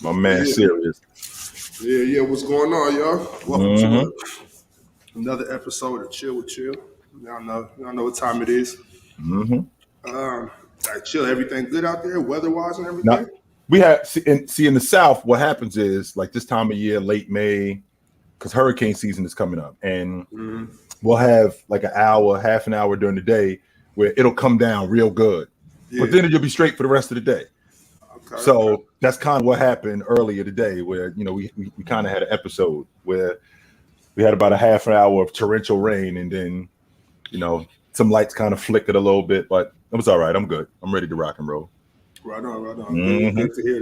My man, serious. Yeah. What's going on, y'all? Welcome to another episode of Chill with Chill. Y'all know what time it is. Chill. Everything good out there, weather-wise and everything. Now, we have in the South. What happens is like this time of year, late May, because hurricane season is coming up, and we'll have like an hour, half an hour during the day where it'll come down real good, but then you'll be straight for the rest of the day. So that's kind of what happened earlier today, where we kind of had an episode where we had about a half an hour of torrential rain, and then some lights kind of flickered a little bit, but it was all right. I'm good. I'm ready to rock and roll. Right on. Good to hear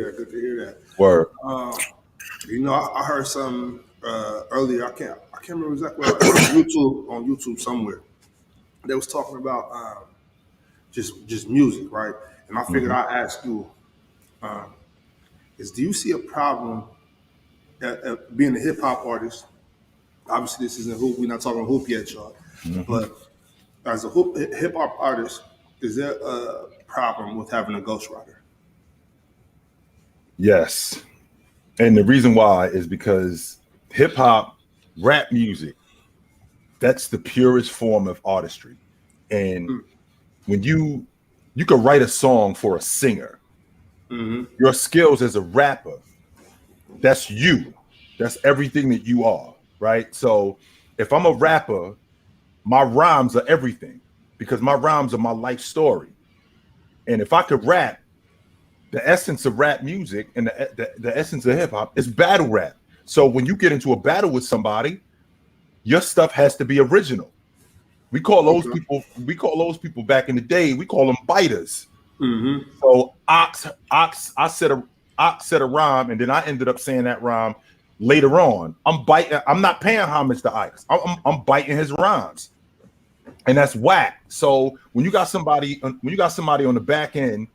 that. Word. I heard some earlier. I can't remember exactly. on YouTube somewhere. They was talking about just music, right? And I figured I'd ask you. Do you see a problem at being a hip hop artist? Obviously, this isn't hoop. We're not talking hoop yet, y'all. But as a hip hop artist, is there a problem with having a ghostwriter? Yes, and the reason why is because hip hop, rap music, that's the purest form of artistry, and when you could write a song for a singer. Your skills as a rapper, that's you. That's everything that you are, right? So if I'm a rapper, my rhymes are everything because my rhymes are my life story. And if I could rap, the essence of rap music and the essence of hip hop is battle rap. So when you get into a battle with somebody, your stuff has to be original. We call those people back in the day, we call them biters. So Ox said a rhyme, and then I ended up saying that rhyme later on. I'm biting. I'm not paying homage to Ox. I'm biting his rhymes, and that's whack. So when you got somebody on the back end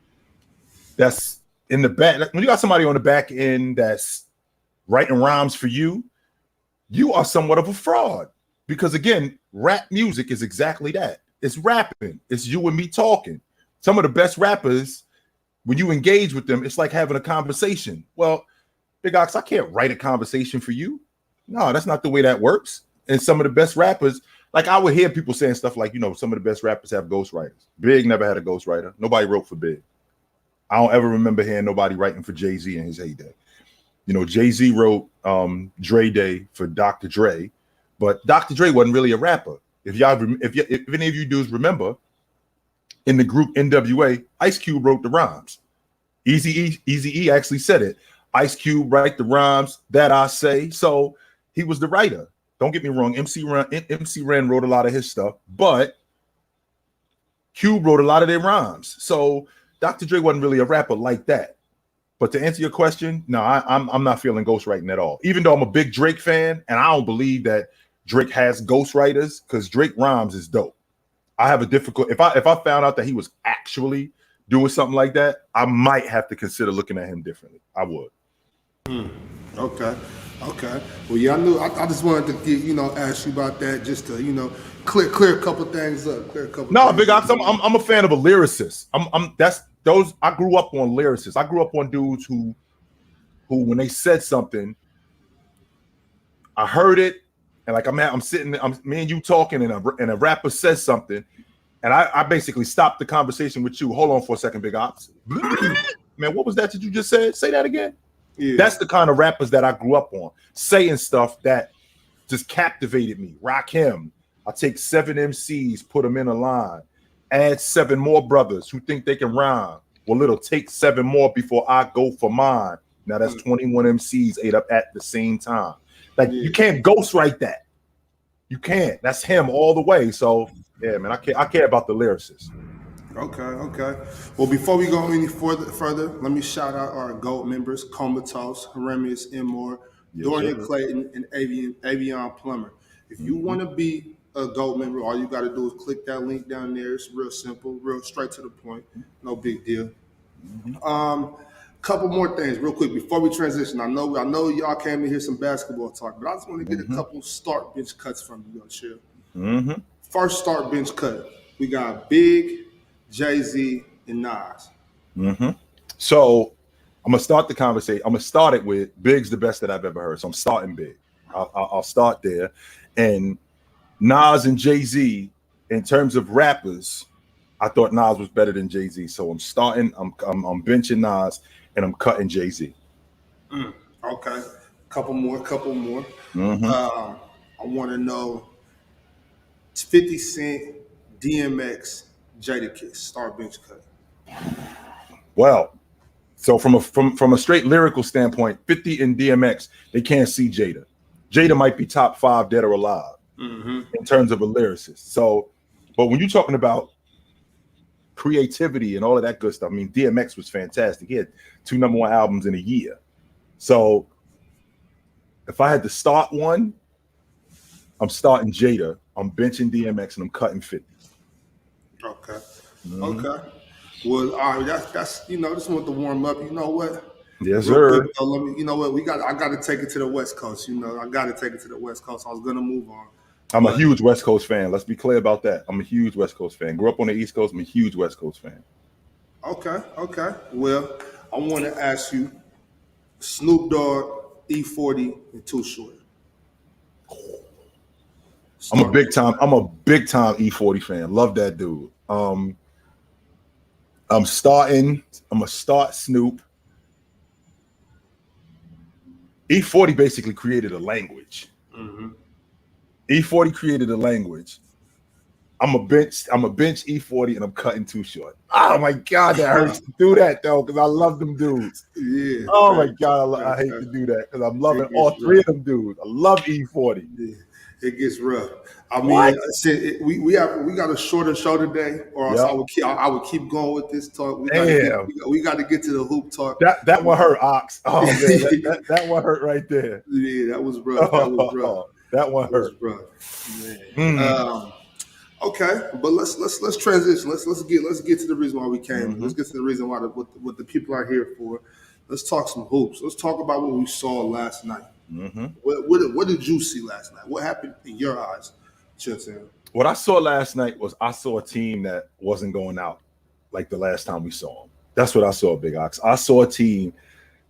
that's in the back, when you got somebody on the back end that's writing rhymes for you, you are somewhat of a fraud because again, rap music is exactly that. It's rapping. It's you and me talking. Some of the best rappers, when you engage with them, it's like having a conversation. Well, Big Ox, I can't write a conversation for you. No, that's not the way that works. And some of the best rappers, like I would hear people saying stuff like, some of the best rappers have ghostwriters. Big never had a ghostwriter. Nobody wrote for Big. I don't ever remember hearing nobody writing for Jay-Z in his heyday. Jay-Z wrote Dre Day for Dr. Dre, but Dr. Dre wasn't really a rapper. If any of you dudes remember, in the group NWA, Ice Cube wrote the rhymes. Eazy-E actually said it. Ice Cube write the rhymes that I say. So he was the writer. Don't get me wrong. MC Ren wrote a lot of his stuff, but Cube wrote a lot of their rhymes. So Dr. Dre wasn't really a rapper like that. But to answer your question, no, I'm not feeling ghostwriting at all. Even though I'm a big Drake fan, and I don't believe that Drake has ghostwriters, because Drake rhymes is dope. I have a difficult if I found out that he was actually doing something like that, I might have to consider looking at him differently. I would. Okay. Well, yeah, I knew. I just wanted to ask you about that, just to clear a couple things up. No, Big Ox, I'm a fan of a lyricist. I grew up on lyricists. I grew up on dudes who when they said something, I heard it. And like I'm sitting, me and you talking, and a rapper says something, and I basically stopped the conversation with you. Hold on for a second, Big Ops. Man, what was that you just said? Say that again. Yeah. That's the kind of rappers that I grew up on, saying stuff that just captivated me. Rakim. I take 7 MCs, put them in a line, add 7 more brothers who think they can rhyme. Well, it'll take 7 more before I go for mine. Now that's 21 MCs ate up at the same time. Like you can't ghostwrite that. You can't. That's him all the way. So yeah, man, I care about the lyricist. Okay. Well, before we go any further, let me shout out our GOAT members: Comatose, Heremius Immore, Dorian Clayton, and Avion Plummer. If you want to be a GOAT member, all you got to do is click that link down there. It's real simple, real straight to the point. No big deal. Couple more things real quick before we transition. I know y'all came to hear some basketball talk, but I just want to get a couple start bench cuts from you, Chill. First start bench cut. We got Big, Jay-Z, and Nas. So I'm gonna start the conversation. I'm gonna start it with Big's the best that I've ever heard. So I'm starting Big. I'll start there. And Nas and Jay-Z, in terms of rappers, I thought Nas was better than Jay-Z. So I'm benching Nas and I'm cutting Jay-Z. Okay. Couple more. Mm-hmm. I want to know 50 Cent, DMX, Jadakiss, start bench cut. Well, so from a straight lyrical standpoint, 50 and DMX, they can't see Jada. Jada might be top 5 dead or alive in terms of a lyricist. So, but when you're talking about creativity and all of that good stuff, I mean, DMX was fantastic. He had 2 number 1 albums in a year. So if I had to start one, I'm starting Jada, I'm benching DMX, and I'm cutting 50. Okay. Okay. Well, all right, that's just want to warm up. You know what? Yes, sir. Quick, though, you know what? I got to take it to the West Coast. I got to take it to the West Coast. I was gonna move on. I'm a huge West Coast fan. Let's be clear about that. I'm a huge West Coast fan. Grew up on the East Coast. I'm a huge West Coast fan. Okay. Well, I want to ask you, Snoop Dogg, E40, and Too Short. I'm a big time E40 fan. Love that dude. I'm gonna start Snoop. E40 basically created a language. E40 created a language. I'm a bench E40 and I'm cutting Too Short. Oh my God, that hurts to do that though, because I love them dudes. Yeah. Oh my God, I hate to do that because I'm loving all 3 of them dudes. I love E40. Yeah. It gets rough. I mean, we got a shorter show today, or else I would keep going with this talk. We got to get to the hoop talk. That one hurt, Ox. Oh man, that one hurt right there. Yeah, that was rough. That one hurt. Okay, but let's transition. Let's get to the reason why we came. Let's get to the reason why what the people are here for. Let's talk some hoops. Let's talk about what we saw last night. What did you see last night? What happened in your eyes, Chitchat? What I saw last night was I saw a team that wasn't going out like the last time we saw them. That's what I saw, Big Ox. I saw a team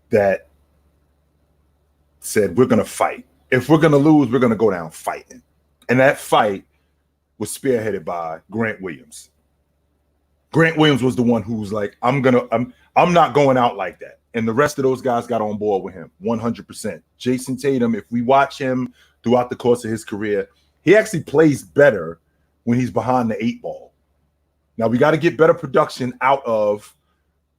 that said, we're going to fight. If we're going to lose, we're going to go down fighting. And that fight was spearheaded by Grant Williams. Grant Williams was the one who was like, I'm not going out like that. And the rest of those guys got on board with him 100%. Jayson Tatum, if we watch him throughout the course of his career, he actually plays better when he's behind the 8 ball. Now we got to get better production out of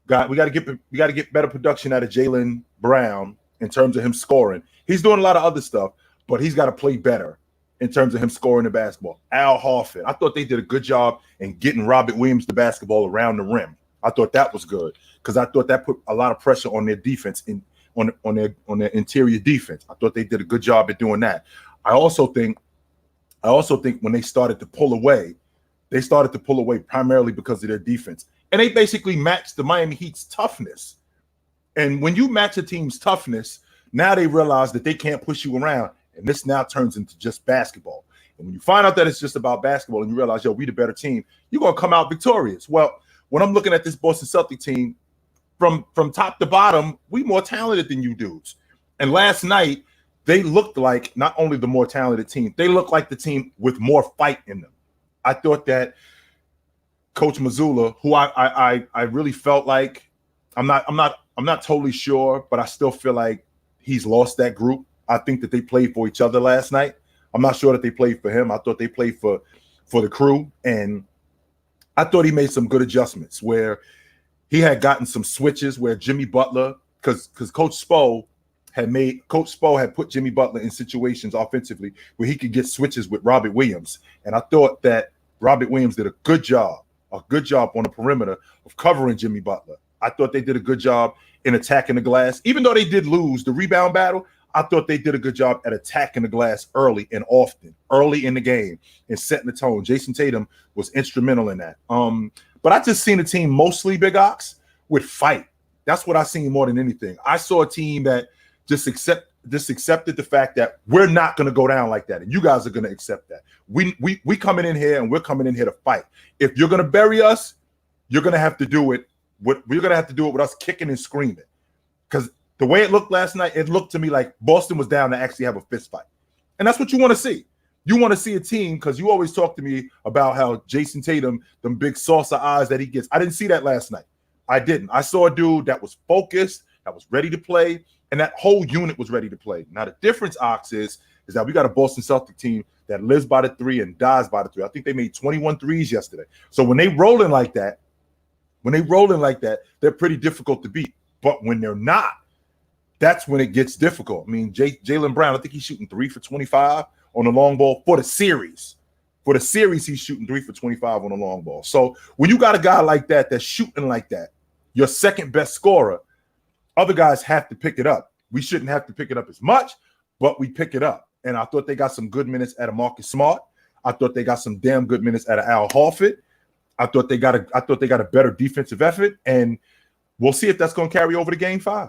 we got to get better production out of Jaylen Brown in terms of him scoring. He's doing a lot of other stuff, but he's got to play better in terms of him scoring the basketball. Al Horford, I thought they did a good job in getting Robert Williams the basketball around the rim. I thought that was good because I thought that put a lot of pressure on their defense on their interior defense. I thought they did a good job at doing that. I also think when they started to pull away primarily because of their defense. And they basically matched the Miami Heat's toughness. And when you match a team's toughness, now they realize that they can't push you around. And this now turns into just basketball. And when you find out that it's just about basketball and you realize, yo, we the better team, you're going to come out victorious. Well, when I'm looking at this Boston Celtics team, from top to bottom, we more talented than you dudes. And last night, they looked like not only the more talented team, they looked like the team with more fight in them. I thought that Coach Mazzulla, who I really felt like, I'm not totally sure, but I still feel like he's lost that group. I think that they played for each other last night. I'm not sure that they played for him. I thought they played for the crew, and I thought he made some good adjustments where he had gotten some switches where Jimmy Butler, because Coach Spo had put Jimmy Butler in situations offensively where he could get switches with Robert Williams. And I thought that Robert Williams did a good job on the perimeter of covering Jimmy Butler. I thought they did a good job in attacking the glass. Even though they did lose the rebound battle, I thought they did a good job at attacking the glass early and often, early in the game, and setting the tone. Jayson Tatum was instrumental in that. But I just seen a team mostly, Big Ox, with fight. That's what I seen more than anything. I saw a team that just accepted the fact that we're not going to go down like that, and you guys are going to accept that. We coming in here, and we're coming in here to fight. If you're going to bury us, you're going to have to do it. We're going to have to do it with us kicking and screaming. because the way it looked last night, it looked to me like Boston was down to actually have a fist fight. And that's what you want to see. You want to see a team, because you always talk to me about how Jayson Tatum, them big saucer eyes that he gets. I didn't see that last night. I didn't. I saw a dude that was focused, that was ready to play, and that whole unit was ready to play. Now, the difference, Ox, is that we got a Boston Celtics team that lives by the three and dies by the three. I think they made 21 threes yesterday. So when they rolling like that, they're pretty difficult to beat. But when they're not, that's when it gets difficult. I mean, Jaylen Brown, I think he's shooting 3 for 25 on the long ball for the series. For the series, he's shooting 3 for 25 on the long ball. So when you got a guy like that that's shooting like that, your second best scorer, other guys have to pick it up. We shouldn't have to pick it up as much, but we pick it up. And I thought they got some good minutes out of Marcus Smart. I thought they got some damn good minutes out of Al Horford. I thought they got a better defensive effort, and we'll see if that's going to carry over to Game 5.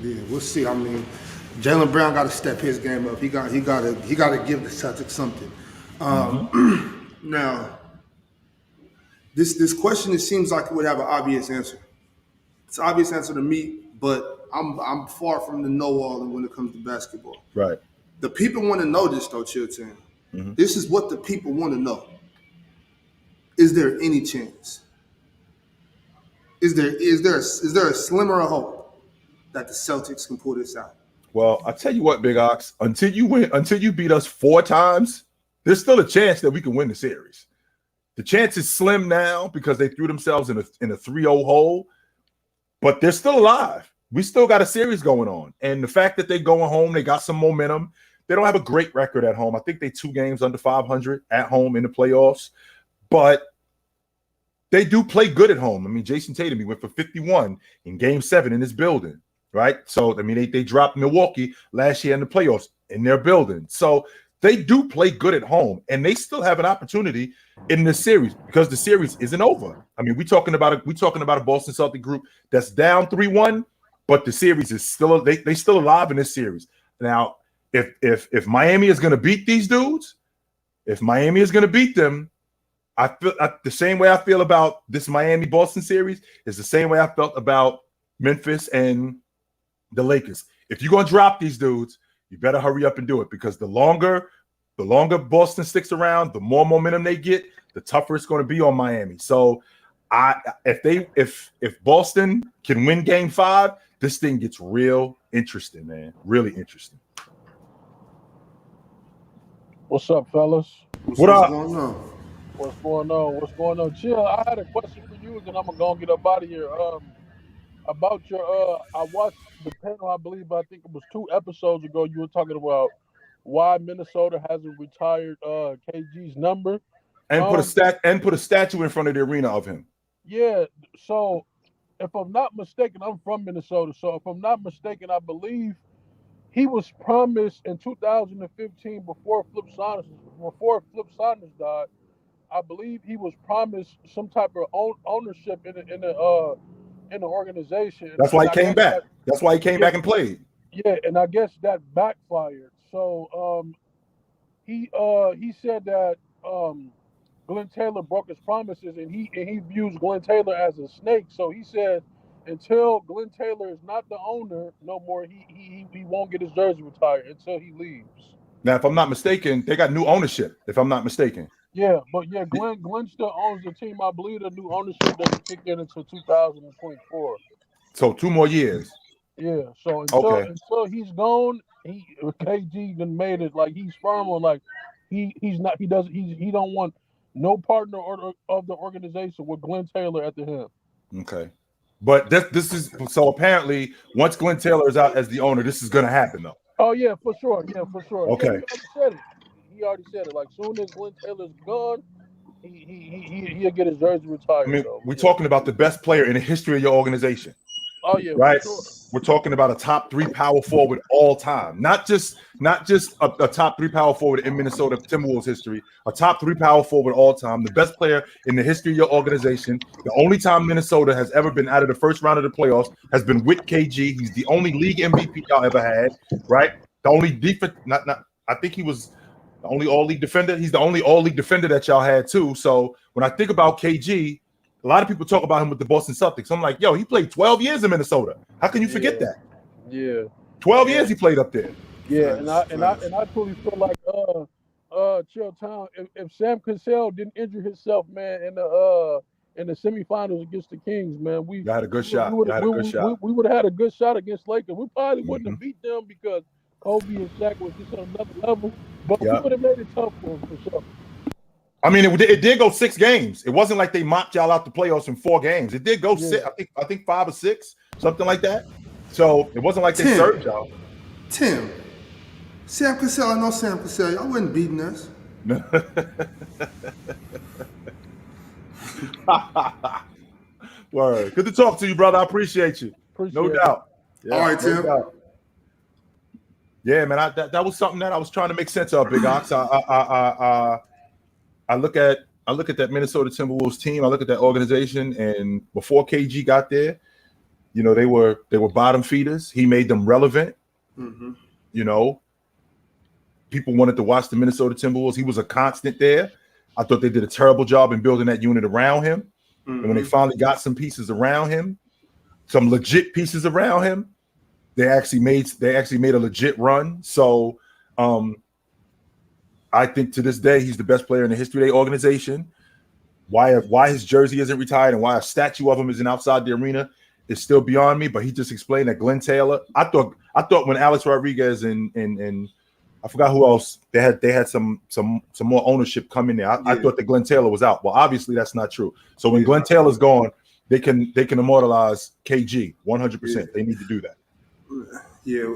Yeah, we'll see. I mean, Jaylen Brown got to step his game up. He got to give the Celtics something. Now, this question, it seems like it would have an obvious answer. It's an obvious answer to me, but I'm far from the know-all when it comes to basketball. Right. The people want to know this, though, Chilton. This is what the people want to know. Is there any chance? Is there a slimmer of hope that the Celtics can pull this out? Well, I tell you what, Big Ox, until you beat us 4 times, there's still a chance that we can win the series. The chance is slim now because they threw themselves in a 3-0 hole, but they're still alive. We still got a series going on. And the fact that they're going home, they got some momentum. They don't have a great record at home. I think they 2 games under 500 at home in the playoffs, but they do play good at home. I mean, Jayson Tatum, he went for 51 in Game 7 in his building, right? So, I mean, they dropped Milwaukee last year in the playoffs in their building. So they do play good at home, and they still have an opportunity in this series because the series isn't over. I mean, we're talking about a Boston Celtics group that's down 3-1, but the series is still they still alive in this series. Now, if Miami is going to beat these dudes, if Miami is going to beat them, I feel the same way I feel about this Miami-Boston series is the same way I felt about Memphis and the Lakers. If you're going to drop these dudes, you better hurry up and do it because the longer Boston sticks around, the more momentum they get, the tougher it's going to be on Miami. So if Boston can win Game 5, this thing gets real interesting, man. Really interesting. What's up, fellas? What's going on? What's going on? Chill. I had a question for you, and then I'm gonna get up out of here. About your I watched the panel. I think it was 2 episodes ago. You were talking about why Minnesota hasn't retired KG's number and put a statue in front of the arena of him. Yeah. So if I'm not mistaken, I'm from Minnesota. So if I'm not mistaken, I believe he was promised in 2015 before Flip Saunders died. I believe he was promised some type of ownership in the organization. That's why he came back. That's why he came back and played. Yeah, and I guess that backfired. So he said that Glenn Taylor broke his promises, and he views Glenn Taylor as a snake. So he said until Glenn Taylor is not the owner no more, he won't get his jersey retired until he leaves. Now, if I'm not mistaken, they got new ownership. If I'm not mistaken. Yeah, but yeah, Glenn still owns the team. I believe the new ownership doesn't kick in until 2024. So 2 more years. Yeah. So until he's gone, KG done made it like he's firm on like he don't want no partner of the organization with Glenn Taylor at the helm. Okay. But this is so apparently once Glenn Taylor is out as the owner, this is going to happen though. Oh yeah, for sure. Yeah, for sure. Okay. Yeah, he already said it. Like soon as Glenn Taylor's gone, he'll get his jersey retired. I mean, we're talking about the best player in the history of your organization. Oh yeah, right. Sure. We're talking about a top 3 power forward all time, not just a top 3 power forward in Minnesota Timberwolves history, a top 3 power forward all time, the best player in the history of your organization. The only time Minnesota has ever been out of the first round of the playoffs has been with KG. He's the only league MVP y'all ever had, right? The only defense, I think he was the only all-league defender. He's the only all-league defender that y'all had too. So when I think about KG, a lot of people talk about him with the Boston Celtics. I'm like, yo, he played 12 years in Minnesota. How can you forget that? Yeah. 12 years he played up there. Yeah, and I truly feel like Chill Town, if Sam Cassell didn't injure himself, man, in the semifinals against the Kings, man, we had a good shot. We would have had a good shot against Lakers. We probably wouldn't have beat them because Kobe and Shaq was just on another level, but we would have made it tough for them for sure. I mean, it did go 6 games. It wasn't like they mopped y'all out the playoffs in 4 games. It did go 6. I think 5 or 6, something like that. So it wasn't like they served y'all. Tim, Sam Cassell, I know Sam Cassell. Y'all wasn't beating us. Word. Good to talk to you, brother. I appreciate you. No doubt. Yeah, all right, Tim. Doubt. Yeah, man. That was something that I was trying to make sense of, Big Ox. I look at that Minnesota Timberwolves team. I look at that organization, and before KG got there, you know, they were bottom feeders. He made them relevant. Mm-hmm. You know, people wanted to watch the Minnesota Timberwolves. He was a constant there. I thought they did a terrible job in building that unit around him. Mm-hmm. And when they finally got some pieces around him, some legit pieces around him, they actually made a legit run. So I think to this day he's the best player in the history of the organization. Why his jersey isn't retired and why a statue of him isn't outside the arena is still beyond me. But he just explained that Glenn Taylor. I thought when Alex Rodriguez and I forgot who else they had some more ownership come in there. I thought that Glenn Taylor was out. Well, obviously that's not true. So when Glenn Taylor's gone, they can immortalize KG 100%. They need to do that. Yeah.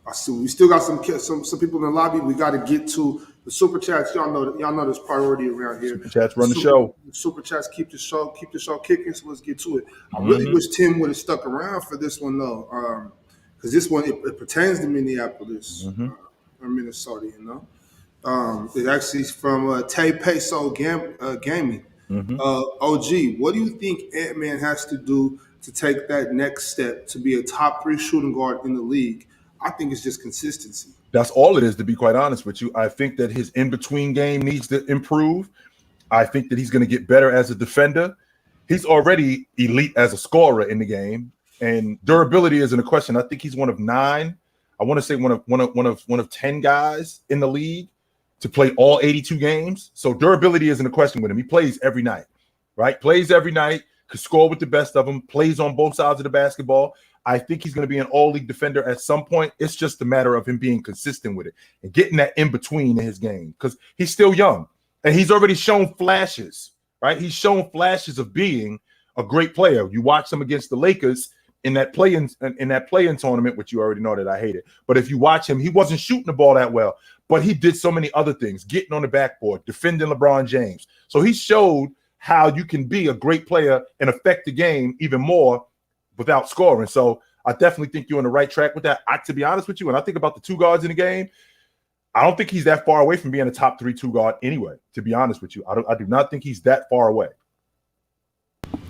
I see. We still got some people in the lobby. We got to get to the super chats. Y'all know there's priority around here. Super chats run the show. Super chats keep the show kicking. So let's get to it. I really wish Tim would have stuck around for this one though, because this one it pertains to Minneapolis or Minnesota. You know, it's actually from Tay Peso Gaming. OG, what do you think Ant-Man has to do to take that next step to be a top 3 shooting guard in the league? I think it's just consistency. That's all it is, to be quite honest with you. I think that his in-between game needs to improve. I think that he's going to get better as a defender. He's already elite as a scorer in the game, and durability isn't a question. I think he's one of 9. I want to say one of 10 guys in the league to play all 82 games. So durability isn't a question with him. He plays every night, right? Plays every night, could score with the best of them, plays on both sides of the basketball. I think he's going to be an all-league defender at some point. It's just a matter of him being consistent with it and getting that in-between in his game because he's still young and he's already shown flashes, right? He's shown flashes of being a great player. You watch him against the Lakers in that play-in tournament, which you already know that I hated. But if you watch him, he wasn't shooting the ball that well, but he did so many other things, getting on the backboard, defending LeBron James. So he showed how you can be a great player and affect the game even more without scoring. So I definitely think you're on the right track with that. To be honest with you, when I think about the 2 guards in the game, I don't think he's that far away from being a top 3 2 guard anyway, to be honest with you. I do not think he's that far away.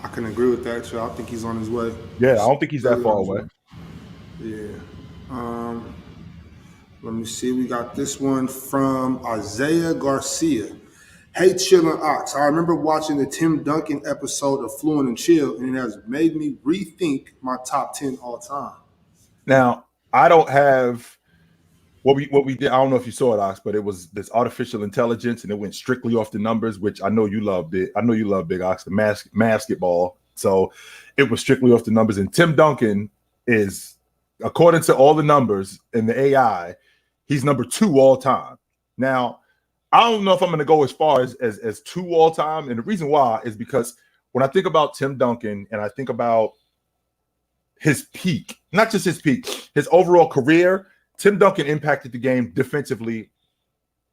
I can agree with that, too. I think he's on his way. Yeah, I don't think he's that far away. Yeah. Let me see. We got this one from Isaiah Garcia. Hey, Chillin' Ox. I remember watching the Tim Duncan episode of Fluent and Chill, and it has made me rethink my top 10 all time. Now, I don't have what we did. I don't know if you saw it, Ox, but it was this artificial intelligence, and it went strictly off the numbers, which I know you loved it. I know you love Big Ox, the basketball. So it was strictly off the numbers. And Tim Duncan is, according to all the numbers in the AI, he's number 2 all time. Now, I don't know if I'm going to go as far as 2 all time. And the reason why is because when I think about Tim Duncan and I think about his peak, not just his peak, his overall career, Tim Duncan impacted the game defensively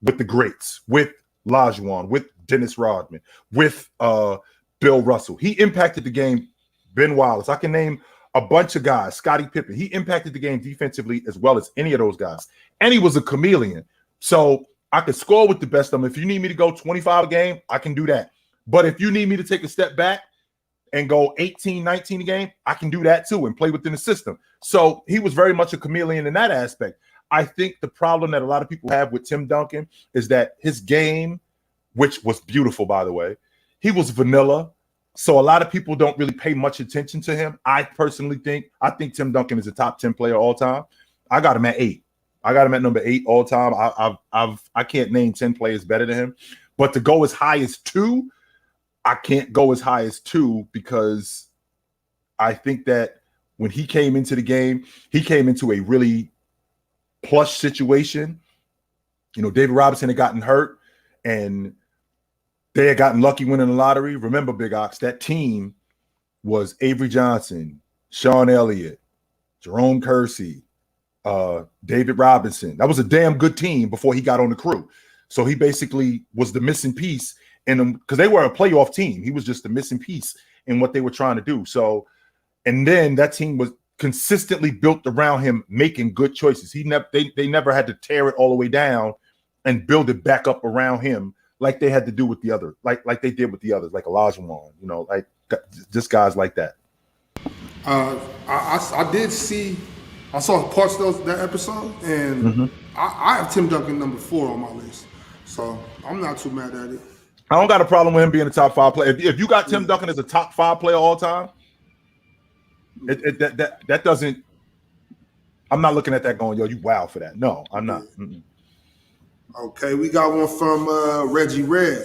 with the greats, with Lajuan, with Dennis Rodman, with Bill Russell. He impacted the game, Ben Wallace. I can name a bunch of guys, Scottie Pippen. He impacted the game defensively as well as any of those guys. And he was a chameleon. So I could score with the best of them. If you need me to go 25 a game, I can do that. But if you need me to take a step back and go 18, 19 a game, I can do that too and play within the system. So he was very much a chameleon in that aspect. I think the problem that a lot of people have with Tim Duncan is that his game, which was beautiful, by the way, he was vanilla. So a lot of people don't really pay much attention to him. I personally think Tim Duncan is a top 10 player all time. I got him at 8. I got him at number 8 all time. I can't name 10 players better than him. But to go as high as 2, I can't go as high as 2 because I think that when he came into the game, he came into a really plush situation. You know, David Robinson had gotten hurt and they had gotten lucky winning the lottery. Remember, Big Ox, that team was Avery Johnson, Sean Elliott, Jerome Kersey, David Robinson. That was a damn good team before he got on the crew. So he basically was the missing piece in them because they were a playoff team. He was just the missing piece in what they were trying to do. So, and then that team was consistently built around him making good choices. They never had to tear it all the way down and build it back up around him like they had to do with the other, like they did with the others, like Olajuwon, you know, like just guys like that. I did see, I saw parts of that episode, and I have Tim Duncan number 4 on my list, so I'm not too mad at it. I don't got a problem with him being a top 5 player. If you got Tim Duncan as a top 5 player all time, that doesn't. I'm not looking at that going, yo, you wow for that. No, I'm not. Okay, we got one from Reggie Reg.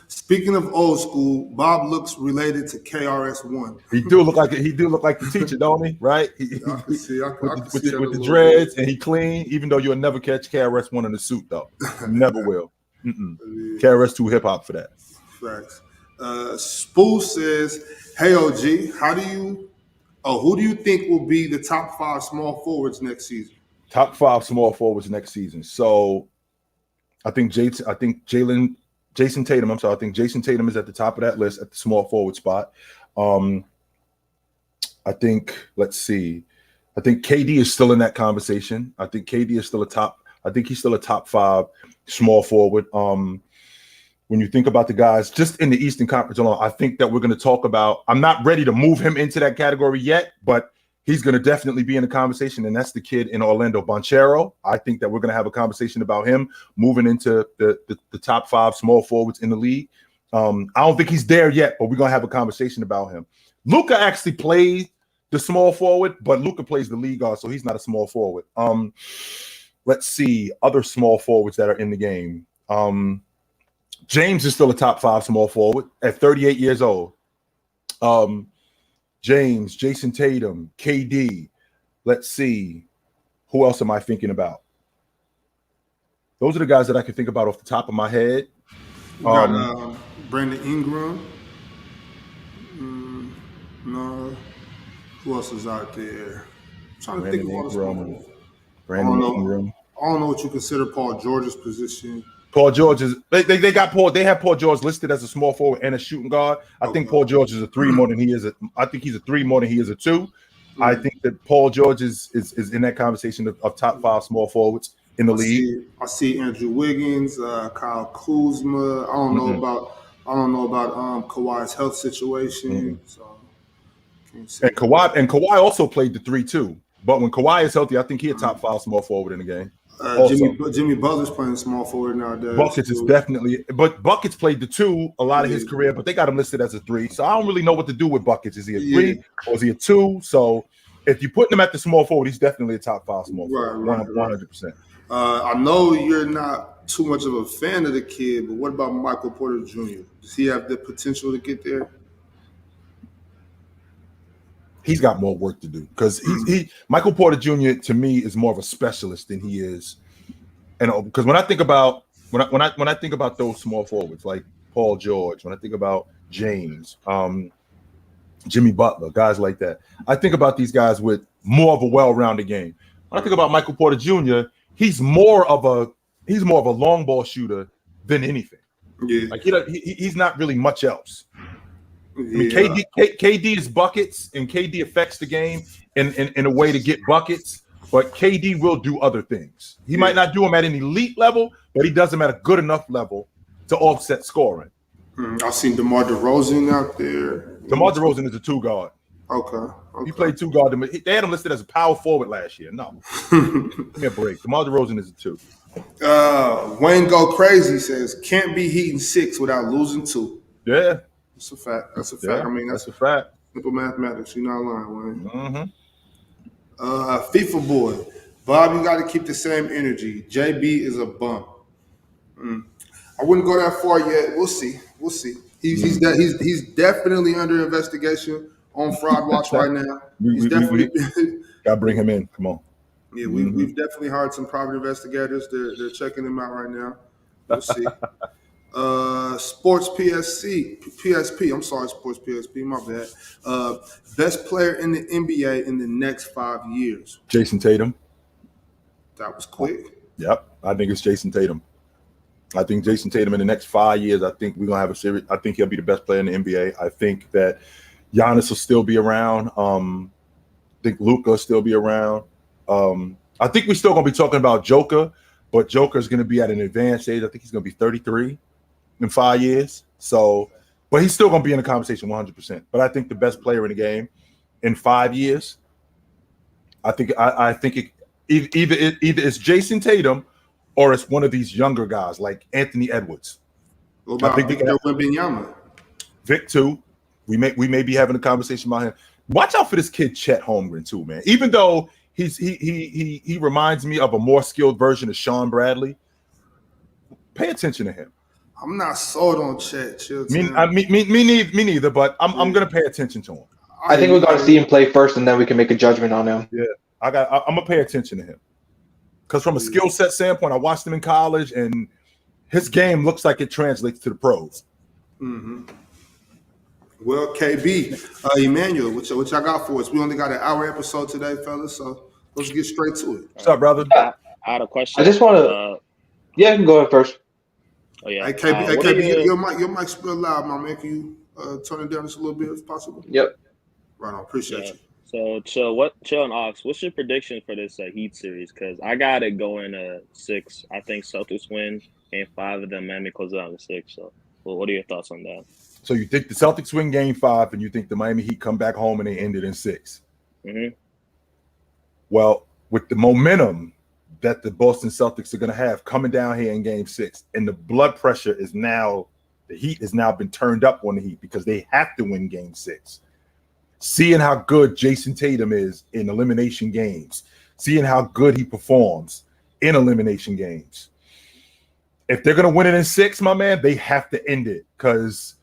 Speaking of old school, Bob looks related to KRS-One. He do look like the teacher, don't he? Right? I can see with the dreads, and he clean. Even though you'll never catch KRS-One in a suit, though. You never will. KRS too hip hop for that. Facts. Spoo says, "Hey OG, who do you think will be the top 5 small forwards next season?" Top 5 small forwards next season. So, I think Jayson Tatum. I'm sorry. I think Jayson Tatum is at the top of that list at the small forward spot. I think. Let's see. I think KD is still in that conversation. I think KD is still a top. I think he's still a top 5 small forward. When you think about the guys just in the Eastern Conference alone, I think that we're going to talk about. I'm not ready to move him into that category yet, but he's going to definitely be in the conversation, and that's the kid in Orlando, Banchero. I think that we're going to have a conversation about him moving into the top 5 small forwards in the league. I don't think he's there yet, but we're going to have a conversation about him. Luka actually plays the small forward, but Luka plays the league guard, so he's not a small forward. Let's see other small forwards that are in the game. James is still a top 5 small forward at 38 years old. James, Jayson Tatum, KD. Let's see. Who else am I thinking about? Those are the guys that I can think about off the top of my head. Got Brandon Ingram. No. Who else is out there? I'm trying to think of all the small. Brandon Ingram. I don't know what you consider Paul George's position. Paul George is they got Paul. They have Paul George listed as a small forward and a shooting guard. I think Paul George is a 3 more than he is. I think he's a 3 more than he is a 2. I think that Paul George is in that conversation of top 5 small forwards in the league. I see Andrew Wiggins, Kyle Kuzma. I don't know about Kawhi's health situation. So and Kawhi also played the 3 too. But when Kawhi is healthy, I think he's a top 5 small forward in the game. Jimmy Butler's playing small forward nowadays. Buckets is definitely, but Buckets played the 2 a lot of his career, but they got him listed as a 3. So I don't really know what to do with Buckets. Is he a 3 or is he a 2? So if you put him at the small forward, he's definitely a top 5 small forward, 100%. I know you're not too much of a fan of the kid, but what about Michael Porter Jr.? Does he have the potential to get there? He's got more work to do because Michael Porter Jr. to me is more of a specialist than he is, and because when I think about those small forwards like Paul George, when I think about James, Jimmy Butler, guys like that, I think about these guys with more of a well-rounded game. When I think about Michael Porter Jr., he's more of a long ball shooter than anything. Yeah, like he's not really much else. I mean, KD is buckets, and KD affects the game in a way to get buckets, but KD will do other things. He might not do them at an elite level, but he does them at a good enough level to offset scoring. I've seen DeMar DeRozan out there. DeMar DeRozan is a 2 guard. Okay. He played 2 guard. They had him listed as a power forward last year. No. Give me a break. DeMar DeRozan is a 2. Wayne Go Crazy says, can't be heating 6 without losing 2. Yeah. That's a fact. That's a fact. I mean, that's a fact. Simple mathematics. You're not lying, Wayne. Mm-hmm. FIFA boy, Bob, you got to keep the same energy. JB is a bum. I wouldn't go that far yet. We'll see. We'll see. He's definitely under investigation on fraud watch right now. He's definitely gotta bring him in. Come on. Yeah, we've definitely hired some private investigators. They're checking him out right now. We'll see. Sports PSP. I'm sorry, Sports PSP. My bad. Best player in the NBA in the next 5 years. Jayson Tatum. That was quick. Yep, I think it's Jayson Tatum. I think Jayson Tatum in the next 5 years, I think we're gonna have a series. I think he'll be the best player in the NBA. I think that Giannis will still be around. I think Luka will still be around. I think we're still gonna be talking about Joker, but Joker is gonna be at an advanced age. I think he's gonna be 33 in 5 years. So, but he's still gonna be in the conversation 100%. But I think the best player in the game in 5 years, I think either it's Jayson Tatum or it's one of these younger guys like Anthony Edwards. What about Victor Wembanyama? Vic too. We may be having a conversation about him. Watch out for this kid Chet Holmgren too, man. Even though he reminds me of a more skilled version of Sean Bradley. Pay attention to him. I'm not sold on Chet. Me neither. But I'm gonna pay attention to him. I think we got to see him play first, and then we can make a judgment on him. Yeah, I'm gonna pay attention to him because from a skill set standpoint, I watched him in college, and his game looks like it translates to the pros. Mm-hmm. Well, KB, Emmanuel, which I got for us? We only got an hour episode today, fellas, so let's get straight to it. What's up, brother? I had a question. I just want to. Yeah, you can go ahead first. Oh yeah. Hey, KB, your mic's real loud, my man. Can you turn it down just a little bit if possible? Yep. Right on. Appreciate you. So, Chill and Ox, what's your prediction for this Heat series? Because I got it going 6. I think Celtics win Game 5, and then Miami closes out in 6. So, what are your thoughts on that? So you think the Celtics win Game 5, and you think the Miami Heat come back home and they end it in 6? Mm-hmm. Well, with the momentum that the Boston Celtics are going to have coming down here in Game 6, and the blood pressure is now, the Heat has now been turned up on the Heat because they have to win Game 6. Seeing how good Jayson Tatum is in elimination games, seeing how good he performs in elimination games. If they're going to win it in 6, my man, they have to end it because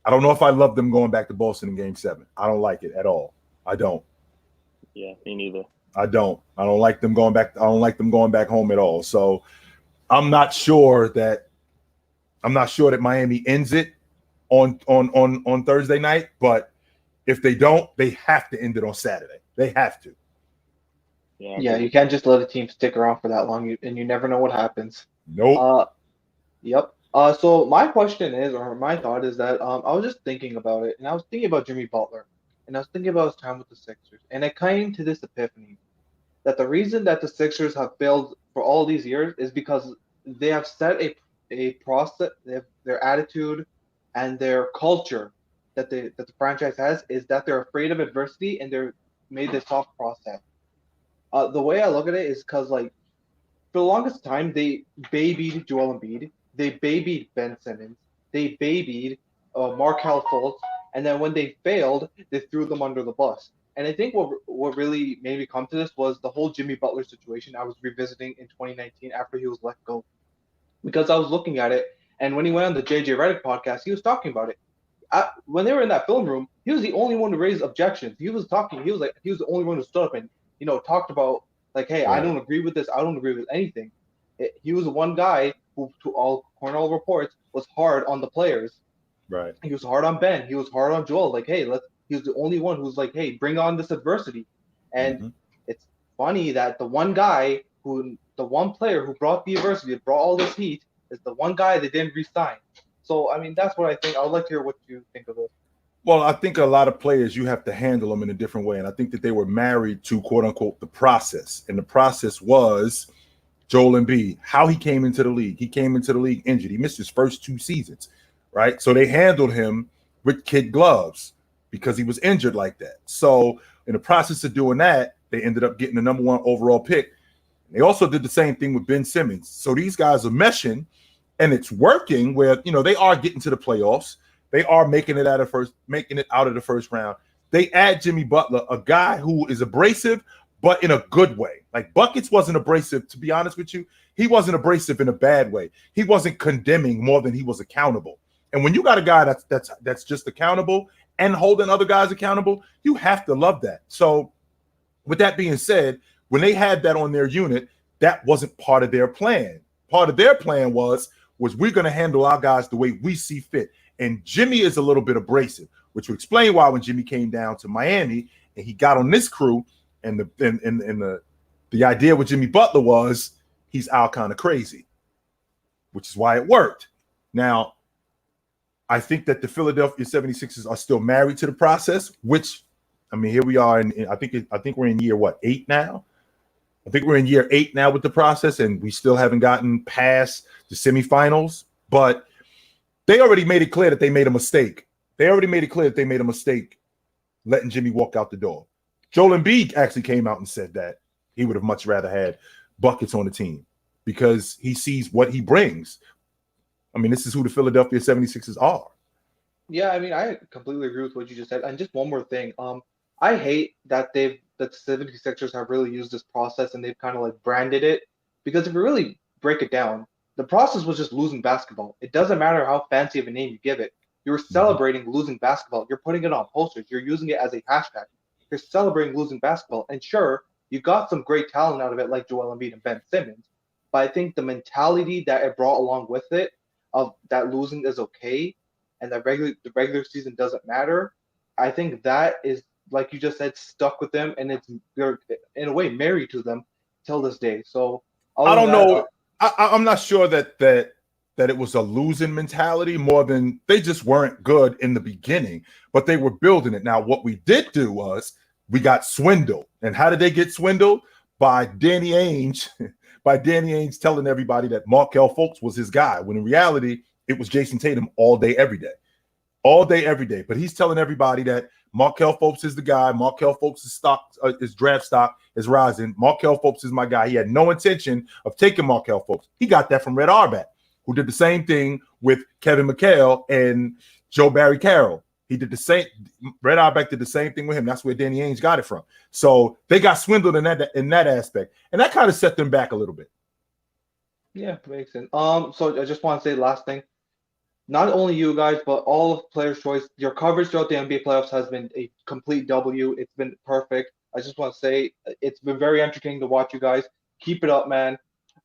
I don't know if I love them going back to Boston in Game 7. I don't like it at all. I don't. Yeah, me neither. I don't like them going back. I don't like them going back home at all. So I'm not sure that Miami ends it on Thursday night, but if they don't, they have to end it on Saturday. They have to. Yeah, you can't just let a team stick around for that long, and you never know what happens. Nope. Yep. So my question is, or my thought is that I was just thinking about it, and I was thinking about Jimmy Butler, and I was thinking about his time with the Sixers, and I came to this epiphany that the reason that the Sixers have failed for all these years is because they have set a process, their attitude and their culture that the franchise has is that they're afraid of adversity and they're made this soft process. The way I look at it is because, like, for the longest time, they babied Joel Embiid, they babied Ben Simmons, they babied Markelle Fultz, and then when they failed, they threw them under the bus. And I think what really made me come to this was the whole Jimmy Butler situation I was revisiting in 2019 after he was let go. Because I was looking at it, and when he went on the JJ Redick podcast, he was talking about it. When they were in that film room, he was the only one to raise objections. He was talking. He was the only one who stood up and talked about, like, hey, I don't agree with this. I don't agree with anything. He was the one guy who, to all corner reports, was hard on the players. Right. He was hard on Ben. He was hard on Joel. Like, hey, he was the only one who's like, hey, bring on this adversity. And it's funny that the one player who brought the adversity, brought all this heat, is the one guy they didn't re-sign. So, I mean, that's what I think. I would like to hear what you think of this. Well, I think a lot of players, you have to handle them in a different way. And I think that they were married to, quote unquote, the process. And the process was Joel Embiid, how he came into the league. He came into the league injured. He missed his first 2 seasons, right? So they handled him with kid gloves because he was injured like that. So in the process of doing that, they ended up getting the number 1 overall pick. They also did the same thing with Ben Simmons. So these guys are meshing, and it's working where, they are getting to the playoffs. They are making it out of the first round. They add Jimmy Butler, a guy who is abrasive, but in a good way. Like Buckets wasn't abrasive, to be honest with you. He wasn't abrasive in a bad way. He wasn't condemning more than he was accountable. And when you got a guy that's just accountable and holding other guys accountable, you have to love that. So with that being said, when they had that on their unit, that wasn't part of their plan. Part of their plan was we're going to handle our guys the way we see fit. And Jimmy is a little bit abrasive, which would explain why when Jimmy came down to Miami and he got on this crew, and the idea with Jimmy Butler was he's out kind of crazy, which is why it worked. Now, I think that the Philadelphia 76ers are still married to the process, which, I mean, here we are. I think we're in year, 8 now? I think we're in year 8 now with the process, and we still haven't gotten past the semifinals. But they already made it clear that they made a mistake. Letting Jimmy walk out the door. Joel Embiid actually came out and said that he would have much rather had Buckets on the team because he sees what he brings. I mean, this is who the Philadelphia 76ers are. Yeah, I mean, I completely agree with what you just said. And just one more thing. I hate that the 76ers have really used this process and they've kind of like branded it, because if you really break it down, the process was just losing basketball. It doesn't matter how fancy of a name you give it. You're celebrating losing basketball. You're putting it on posters. You're using it as a hashtag. You're celebrating losing basketball. And sure, you got some great talent out of it like Joel Embiid and Ben Simmons. But I think the mentality that it brought along with it, of that losing is okay and that the regular season doesn't matter, I think that is, like you just said, stuck with them, and they're in a way married to them till this day. So I don't know. I'm not sure that it was a losing mentality more than they just weren't good in the beginning, but they were building it. Now, what we did do was we got swindled. And how did they get swindled? By Danny Ainge. By Danny Ainge telling everybody that Markelle Fultz was his guy, when in reality, it was Jayson Tatum all day, every day. All day, every day. But he's telling everybody that Markelle Fultz is the guy. Markelle Fultz' stock, his draft stock is rising. Markelle Fultz is my guy. He had no intention of taking Markelle Fultz. He got that from Red Auerbach, who did the same thing with Kevin McHale and Joe Barry Carroll. He did the same. Red Auerbach did the same thing with him. That's where Danny Ainge got it from. So they got swindled in that aspect, and that kind of set them back a little bit. Yeah, makes sense. So I just want to say the last thing. Not only you guys, but all of Players' Choice, your coverage throughout the NBA playoffs has been a complete W. It's been perfect. I just want to say it's been very entertaining to watch you guys. Keep it up, man.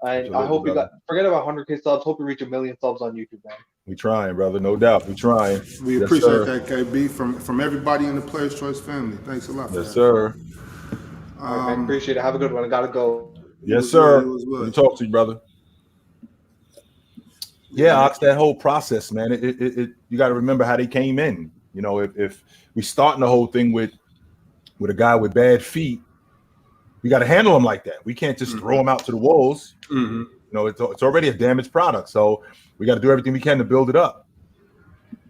And I hope forget about 100K subs. Hope you reach 1 million subs on YouTube, man. We trying, brother. No doubt. We trying. We appreciate that, KB, from everybody in the Players' Choice family. Thanks a lot for that. Yes, sir. All right, man, appreciate it. Have a good one. I got to go. Yes, sir. Good to talk to you, brother. Yeah, Ox, that whole process, man. You got to remember how they came in. You know, if we starting the whole thing with a guy with bad feet, we got to handle him like that. We can't just throw him out to the wolves. Mm-hmm. You know, it's already a damaged product, so we got to do everything we can to build it up.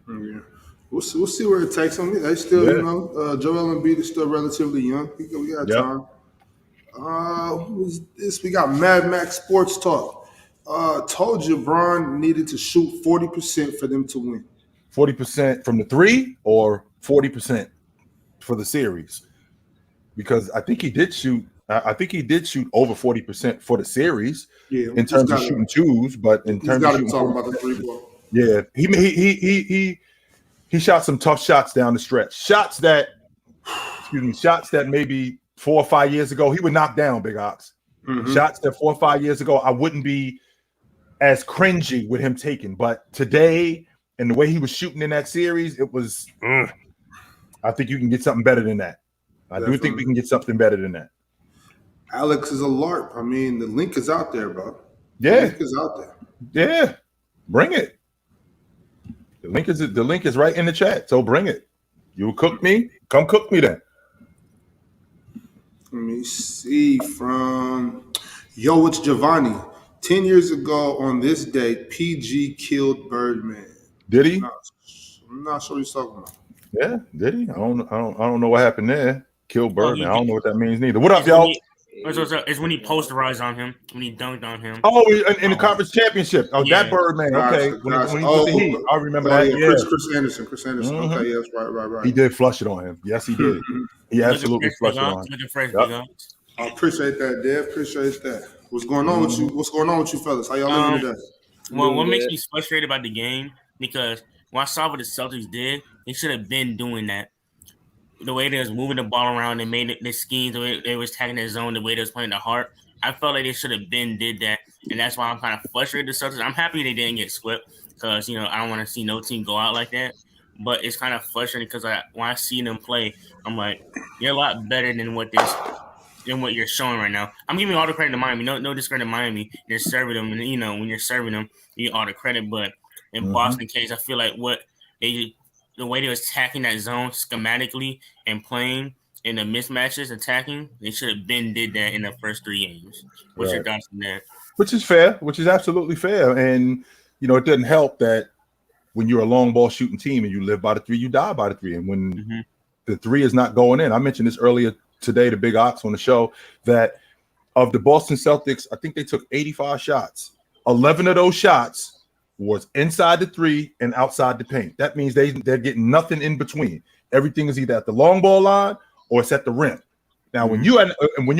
Yeah, we'll see where it takes them. They still, you know, Joel Embiid is still relatively young. We got time. Who's this? We got Mad Max Sports Talk. Told you LeBron needed to shoot 40% for them to win. 40% from the three or 40% for the series? Because I think he did shoot. I think he did shoot over 40% for the series. Yeah, in terms of shooting twos, but in terms of shooting, talk about the three ball. Yeah, he shot some tough shots down the stretch. Shots that maybe 4 or 5 years ago he would knock down, Big Ox. Mm-hmm. Shots that 4 or 5 years ago I wouldn't be as cringy with him taking, but today and the way he was shooting in that series, it was. I think you can get something better than that. I do think we can get something better than that. Alex is a LARP. I mean, the link is out there, bro. Yeah, the link is out there. Yeah, bring it. The link is right in the chat, so bring it. You cook me? Come cook me then. Let me see from it's Giovanni. 10 years ago on this date, PG killed Birdman. Did he? I'm not sure what he's talking about. Yeah, did he? I don't know what happened there. Killed Birdman. I don't know what that means neither. What up, y'all? It's when he posterized on him, when he dunked on him. Oh, in the conference championship. Oh, Yeah. that Birdman. Okay. Gotcha, When gotcha. he was the Heat. I remember that. Yeah, Yeah. Chris Anderson. Chris Anderson. Mhm. Okay, yes, right. He did flush it on him. Yes, he did. He absolutely flushed it on him. Looking fresh, Yep. Big Ox. I appreciate that, Dev. Appreciate that. What's going on with you? What's going on with you fellas? How y'all living today? Well, what makes me frustrated about the game, because when I saw what the Celtics did, they should have been doing that. The way they was moving the ball around, they made the schemes, the way they was tagging their zone, the way they was playing the heart. I felt like they should have been did that, and that's why I'm kind of frustrated with the Celtics. I'm happy they didn't get swept, because I don't want to see no team go out like that. But it's kind of frustrating because when I see them play, I'm like, you're a lot better than what you're showing right now. I'm giving all the credit to Miami. No discredit to Miami. They're serving them, and when you're serving them, you get all the credit. But in Boston case, I feel like the way they was attacking that zone schematically and playing in the mismatches, attacking, they should have been did that in the first 3 games. What's your thoughts on that? Which is fair, which is absolutely fair. And, it doesn't help that when you're a long ball shooting team and you live by the 3, you die by the 3. And when the 3 is not going in, I mentioned this earlier today to Big Ox on the show, that of the Boston Celtics, I think they took 85 shots. 11 of those shots was inside the 3 and outside the paint. That means they're getting nothing in between. Everything is either at the long ball line or it's at the rim. Now, when you're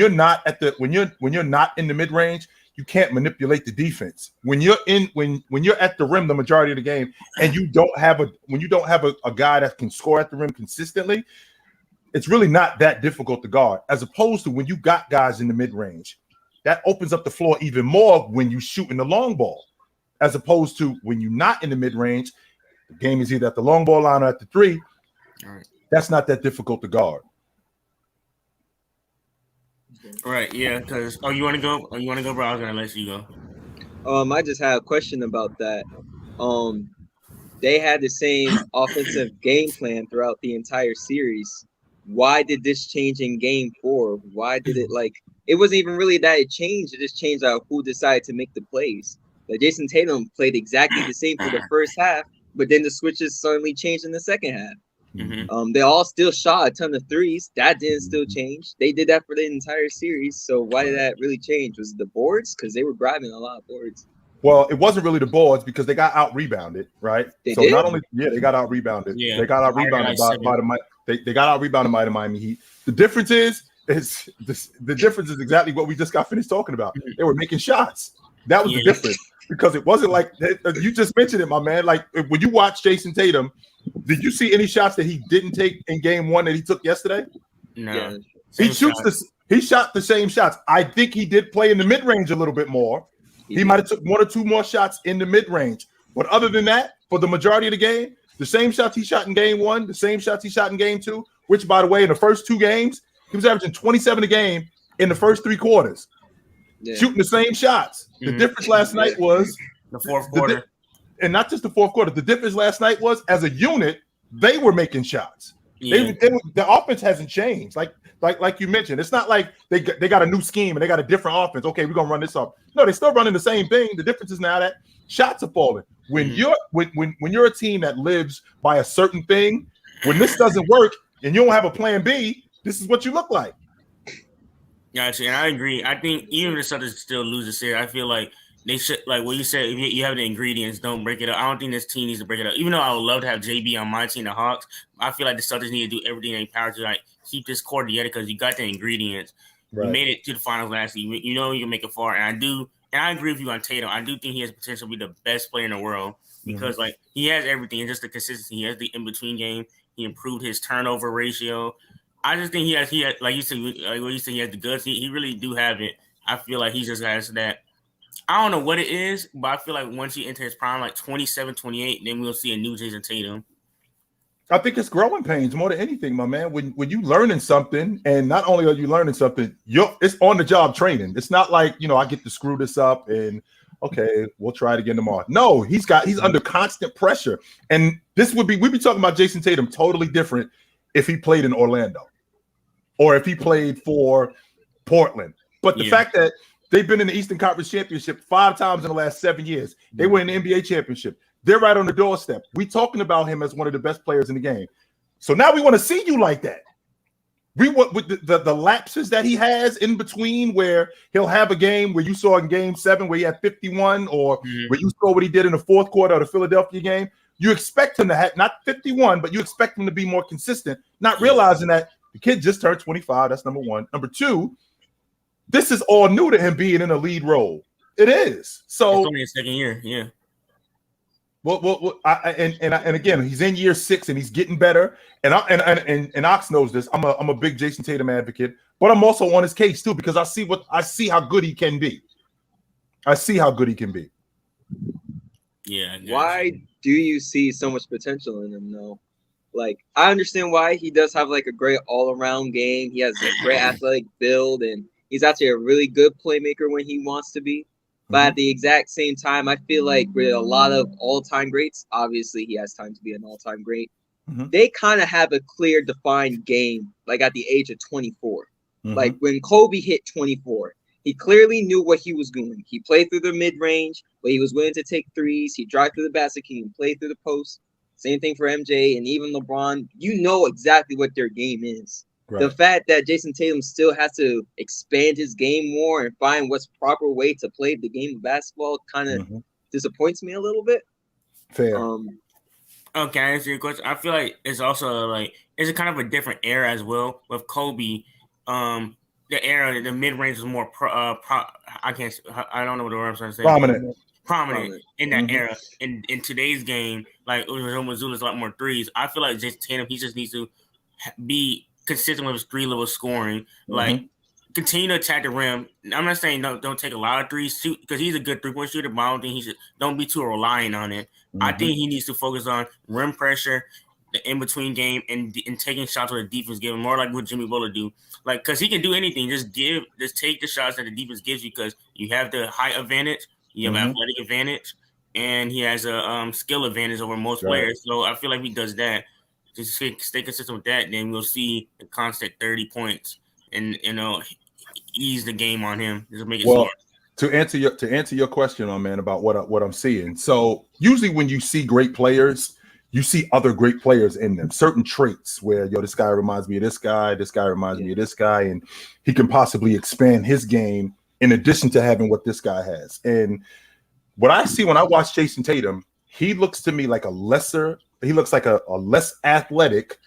not in the mid range, you can't manipulate the defense. When you're at the rim the majority of the game, and you don't have a guy that can score at the rim consistently, it's really not that difficult to guard. As opposed to when you got guys in the mid range, that opens up the floor even more when you shoot in the long ball. As opposed to when you're not in the mid range, the game is either at the long ball line or at the 3. All right. That's not that difficult to guard. Right, yeah, because you want to go? Oh, you want to go, bro? I was gonna let you go. I just had a question about that. They had the same offensive game plan throughout the entire series. Why did this change in game 4? Why did it it wasn't even really that it changed. It just changed out who decided to make the plays. Like Jayson Tatum played exactly the same for the first half, but then the switches suddenly changed in the second half. They all still shot a ton of 3s. That didn't still change. They did that for the entire series. So why did that really change? Was it the boards? Because they were grabbing a lot of boards. Well, it wasn't really the boards because they got out rebounded, right? They got out rebounded. Yeah. They got out rebounded they got out rebounded by the Miami Heat. The difference is exactly what we just got finished talking about. They were making shots. That was the difference, because it wasn't like you just mentioned it, my man. Like when you watch Jayson Tatum, did you see any shots that he didn't take in game 1 that he took yesterday? No. Yeah. He shot the same shots. I think he did play in the mid-range a little bit more. He might have took 1 or 2 more shots in the mid-range. But other than that, for the majority of the game, the same shots he shot in game 1, the same shots he shot in game 2, which, by the way, in the first 2 games, he was averaging 27 a game in the first 3 quarters, shooting the same shots. The difference last night was the fourth quarter. And not just the fourth quarter. The difference last night was, as a unit, they were making shots. Yeah. The offense hasn't changed. Like you mentioned, it's not like they got a new scheme and they got a different offense. Okay, we're gonna run this up. No, they're still running the same thing. The difference is now that shots are falling. When you're a team that lives by a certain thing, when this doesn't work and you don't have a plan B, this is what you look like. Gotcha, and I agree. I think even if the Celtics still lose this series, I feel like they should, like what you said, if you have the ingredients, don't break it up. I don't think this team needs to break it up. Even though I would love to have JB on my team, the Hawks, I feel like the Celtics need to do everything in their power to keep this core together, because you got the ingredients. Right. You made it to the finals last year. You know you can make it far, and I agree with you on Tatum. I do think he has potential to be the best player in the world, because he has everything. It's just the consistency. He has the in-between game. He improved his turnover ratio. I just think he has like you said, he has the goods. He really do have it. I feel like he just has that. I don't know what it is, but I feel like once he enters his prime, like 27, 28, then we'll see a new Jayson Tatum. I think it's growing pains more than anything, my man. When you learning something, and not only are you learning something, it's on the job training. It's not like, I get to screw this up and okay, we'll try it again tomorrow. No, he's under constant pressure. And we'd be talking about Jayson Tatum totally different if he played in Orlando or if he played for Portland. But the fact that they've been in the Eastern Conference Championship 5 times in the last 7 years, they were in the NBA championship. They're right on the doorstep. We talking about him as one of the best players in the game. So now we want to see you like that. with the lapses that he has in between, where he'll have a game where you saw in Game 7 where he had 51, or where you saw what he did in the fourth quarter of the Philadelphia game. You expect him to have not 51, but you expect him to be more consistent, not realizing that the kid just turned 25. That's number one. Number two, this is all new to him being in a lead role. It is. So it's only his second year, yeah. Well, and again, he's in year 6 and he's getting better. And Ox knows this. I'm a big Jayson Tatum advocate, but I'm also on his case too, because I see how good he can be. I see how good he can be. Yeah. Why do you see so much potential in him though? Like, I understand why he does have like a great all-around game. He has a great athletic build, and he's actually a really good playmaker when he wants to be. But at the exact same time, I feel like with a lot of all-time greats, obviously he has time to be an all-time great. They kind of have a clear, defined game, like at the age of 24. Like when Kobe hit 24, he clearly knew what he was doing. He played through the mid-range, but he was willing to take threes. He drive through the basket, he can play through the post. Same thing for MJ and even LeBron. You know exactly what their game is. Right. The fact that Jayson Tatum still has to expand his game more and find what's proper way to play the game of basketball kind of disappoints me a little bit. Fair. Can I answer your question? I feel like it's also like it's a kind of a different era as well with Kobe. The era, the mid range was more I don't know what the word I'm trying to say. Prominent in that era. In today's game, like Mazzulla's a lot more threes. I feel like Jayson Tatum, he just needs to be consistent with his 3-level scoring. Like continue to attack the rim. I'm not saying don't take a lot of threes, shoot, because he's a good 3-point shooter, but I don't think don't be too reliant on it. I think he needs to focus on rim pressure, the in-between game, and taking shots where the defense gives him, more like what Jimmy Butler do. Like, because he can do anything. Just take the shots that the defense gives you, because you have the height advantage, you have athletic advantage, and he has a skill advantage over most players. So I feel like if he does that, just stay consistent with that, then we'll see the constant 30 points and ease the game on him. Just make it smart. To answer your question, man, about what I'm seeing. So usually when you see great players, you see other great players in them, certain traits where, this guy reminds me of this guy reminds me of this guy, and he can possibly expand his game in addition to having what this guy has. And what I see when I watch Jayson Tatum, he looks to me like a less athletic,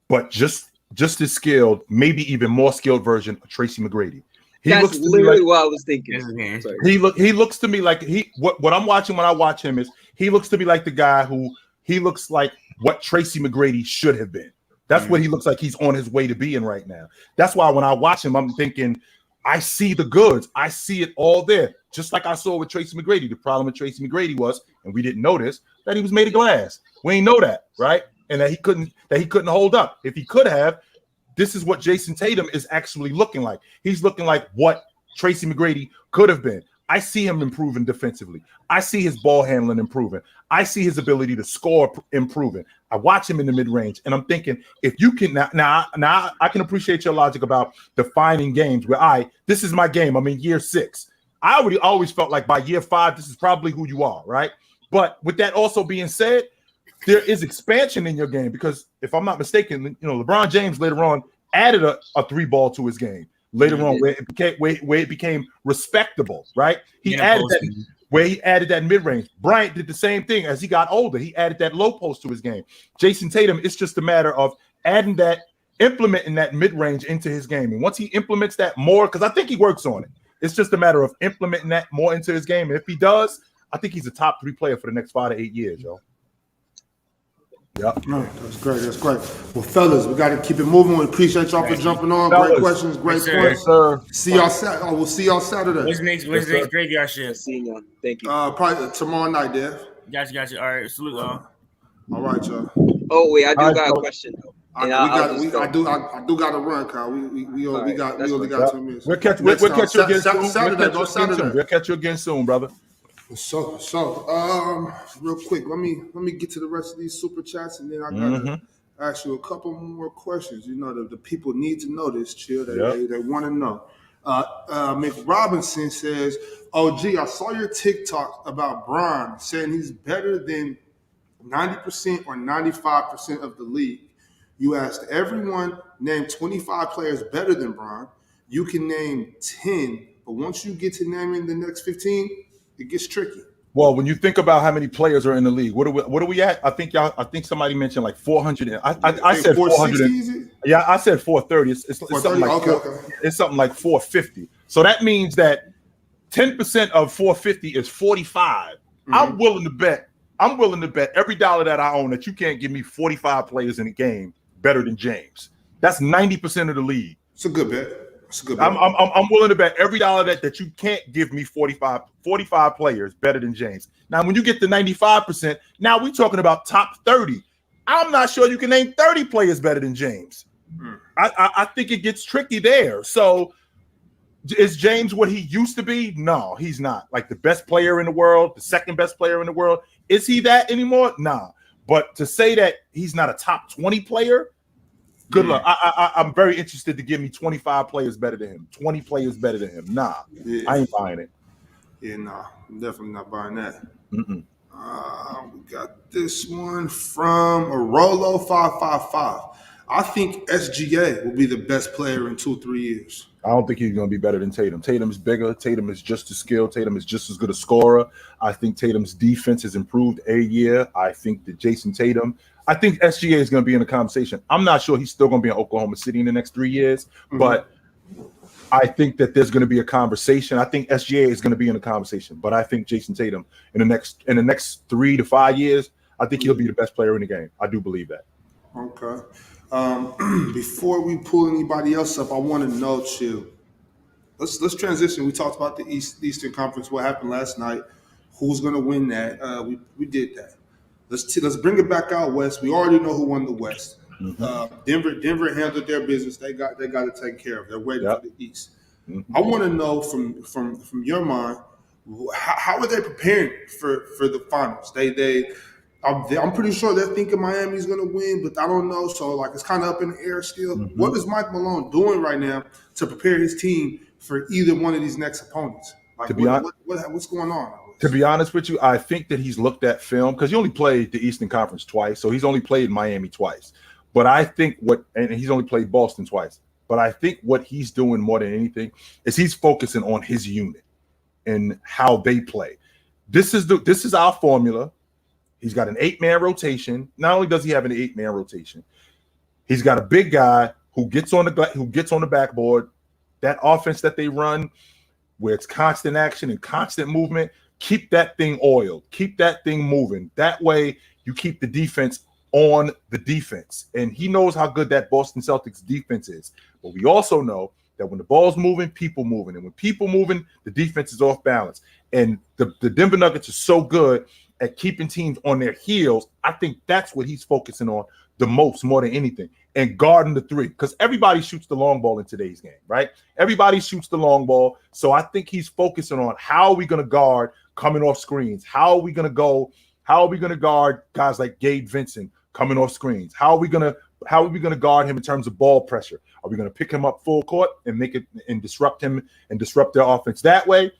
but just as skilled, maybe even more skilled version of Tracy McGrady. That's literally what I was thinking. He looks to me like what I'm watching when I watch him is he looks to me like the guy who he looks like what Tracy McGrady should have been. That's what he looks like he's on his way to being right now. That's why when I watch him, I'm thinking, I see the goods. I see it all there. Just like I saw with Tracy McGrady. The problem with Tracy McGrady was, and we didn't notice, that he was made of glass. We ain't know that, right? And that he couldn't hold up. If he could have, this is what Jayson Tatum is actually looking like. He's looking like what Tracy McGrady could have been. I see him improving defensively. I see his ball handling improving. I see his ability to score improving. I watch him in the mid-range, and I'm thinking, if you can now I can appreciate your logic about defining games where this is my game. I'm in year 6. I always felt like by year 5, this is probably who you are, right? But with that also being said, there is expansion in your game, because if I'm not mistaken, LeBron James later on added a 3-ball to his game. Later on, where it became respectable, right? He added that mid-range. Bryant did the same thing as he got older. He added that low post to his game. Jayson Tatum, it's just a matter of implementing that mid-range into his game. And once he implements that more, because I think he works on it, it's just a matter of implementing that more into his game. And if he does, I think he's a top 3 player for the next 5 to 8 years, yo. Yep. No, that's great. Well, fellas, we got to keep it moving. We appreciate y'all for jumping on. Great questions, great points. See y'all. We'll see y'all Saturday. What's next graveyard shift? See y'all. Thank you. Probably tomorrow night, Dev. Got you. All right, salute y'all. All right, y'all. Oh wait, I do got a question though. I do got to run, Kyle. We only got 2 minutes. We'll catch you again soon. Saturday. We'll catch you again soon, brother. So, real quick, let me get to the rest of these super chats, and then I gotta ask you a couple more questions. The people need to know this, Chill. They want to know. Mick Robinson says, "OG, I saw your TikTok about Bron saying he's better than 90% or 95% of the league. You asked everyone, name 25 players better than Bron. You can name 10, but once you get to naming the next 15, it gets tricky. Well, when you think about how many players are in the league, what are we at? I think somebody mentioned like 400. I said 400. Yeah, I said 430. It's something like it's something like 450. So that means that 10% of 450 is 45. Mm-hmm. I'm willing to bet every dollar that I own that you can't give me 45 players in a game better than James. That's 90% of the league. It's a good bet. I'm willing to bet every dollar that you can't give me 45 players better than James. Now, when you get to 95%, now we're talking about top 30. I'm not sure you can name 30 players better than James. I think it gets tricky there. So is James what he used to be? No, he's not. Like the best player in the world, the second best player in the world. Is he that anymore? Nah. But to say that he's not a top 20 player, good luck. I'm very interested to give me 25 players better than him, 20 players better than him. Nah, yeah. I ain't buying it. Yeah, nah, I'm definitely not buying that. We got this one from Arolo555. I think SGA will be the best player in 2-3 years. I don't think he's going to be better than Tatum. Tatum is bigger. Tatum is just as skilled. Tatum is just as good a scorer. I think Tatum's defense has improved a year. I think that Jayson Tatum, I think SGA is going to be in the conversation. I'm not sure he's still going to be in Oklahoma City in the next 3 years, but I think that there's going to be a conversation. I think SGA is going to be in the conversation, but I think Jayson Tatum in the next 3 to 5 years, I think he'll be the best player in the game. I do believe that. Okay. Before we pull anybody else up, I want to know, Chill. Let's transition. We talked about the Eastern Conference. What happened last night? Who's going to win that? We did that. Let's bring it back out west. We already know who won the West. Denver handled their business. They got it taken care of. They're waiting for the East. I want to know from your mind, how are they preparing for the finals? I'm pretty sure they're thinking Miami's going to win, but I don't know. So, it's kind of up in the air still. What is Mike Malone doing right now to prepare his team for either one of these next opponents? What's going on? To be honest with you, I think that he's looked at film because he only played the Eastern Conference twice. So he's only played Miami twice. But I think and he's only played Boston twice. But I think what he's doing more than anything is he's focusing on his unit and how they play. This is our formula. He's got an 8-man rotation. Not only does he have an 8-man rotation, he's got a big guy who gets on the backboard. That offense that they run, where it's constant action and constant movement, keep that thing oiled, keep that thing moving. That way, you keep the defense on the defense. And he knows how good that Boston Celtics defense is. But we also know that when the ball's moving, people moving, and when people moving, the defense is off balance. And the Denver Nuggets are so good at keeping teams on their heels. I think that's what he's focusing on the most, more than anything, and guarding the three, because everybody shoots the long ball in today's game, right? Everybody shoots the long ball. So I think he's focusing on how are we going to guard coming off screens? How are we going to guard guys like Gabe Vincent coming off screens? How are we going to guard him in terms of ball pressure? Are we going to pick him up full court and make it and disrupt him and disrupt their offense that way?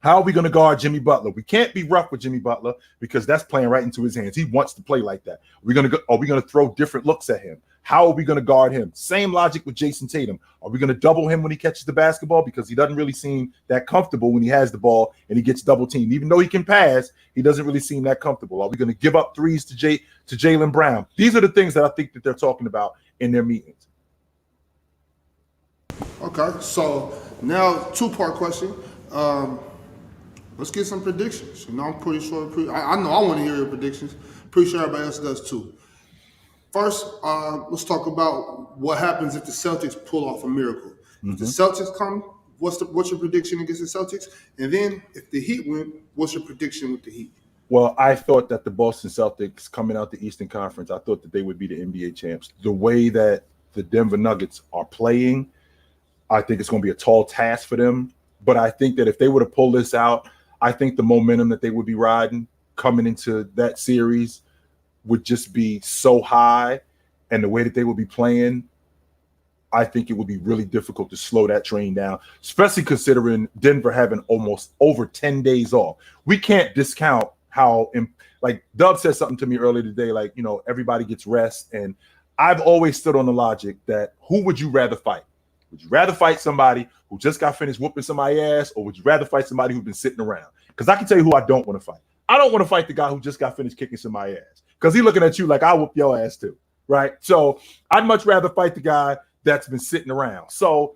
How are we going to guard Jimmy Butler? We can't be rough with Jimmy Butler because that's playing right into his hands. He wants to play like that. Are we going to throw different looks at him? How are we going to guard him? Same logic with Jayson Tatum. Are we going to double him when he catches the basketball because he doesn't really seem that comfortable when he has the ball and he gets double teamed? Even though he can pass, he doesn't really seem that comfortable. Are we going to give up threes to Jaylen Brown? These are the things that I think that they're talking about in their meetings. Okay, so now 2-part question. Let's get some predictions. I'm pretty sure. I know I want to hear your predictions. Pretty sure everybody else does too. First, let's talk about what happens if the Celtics pull off a miracle. If the Celtics come, what's your prediction against the Celtics? And then if the Heat win, what's your prediction with the Heat? Well, I thought that the Boston Celtics coming out the Eastern Conference, I thought that they would be the NBA champs. The way that the Denver Nuggets are playing, I think it's going to be a tall task for them. But I think that if they were to pull this out, I think the momentum that they would be riding coming into that series would just be so high, and the way that they would be playing, I think it would be really difficult to slow that train down, especially considering Denver having almost over 10 days off. We can't discount how, like Dub said something to me earlier today, everybody gets rest, and I've always stood on the logic that who would you rather fight? Would you rather fight somebody who just got finished whooping somebody's ass, or would you rather fight somebody who's been sitting around? Because I can tell you who I don't want to fight. I don't want to fight the guy who just got finished kicking somebody's ass, because he's looking at you like I whoop your ass too, right? So I'd much rather fight the guy that's been sitting around. So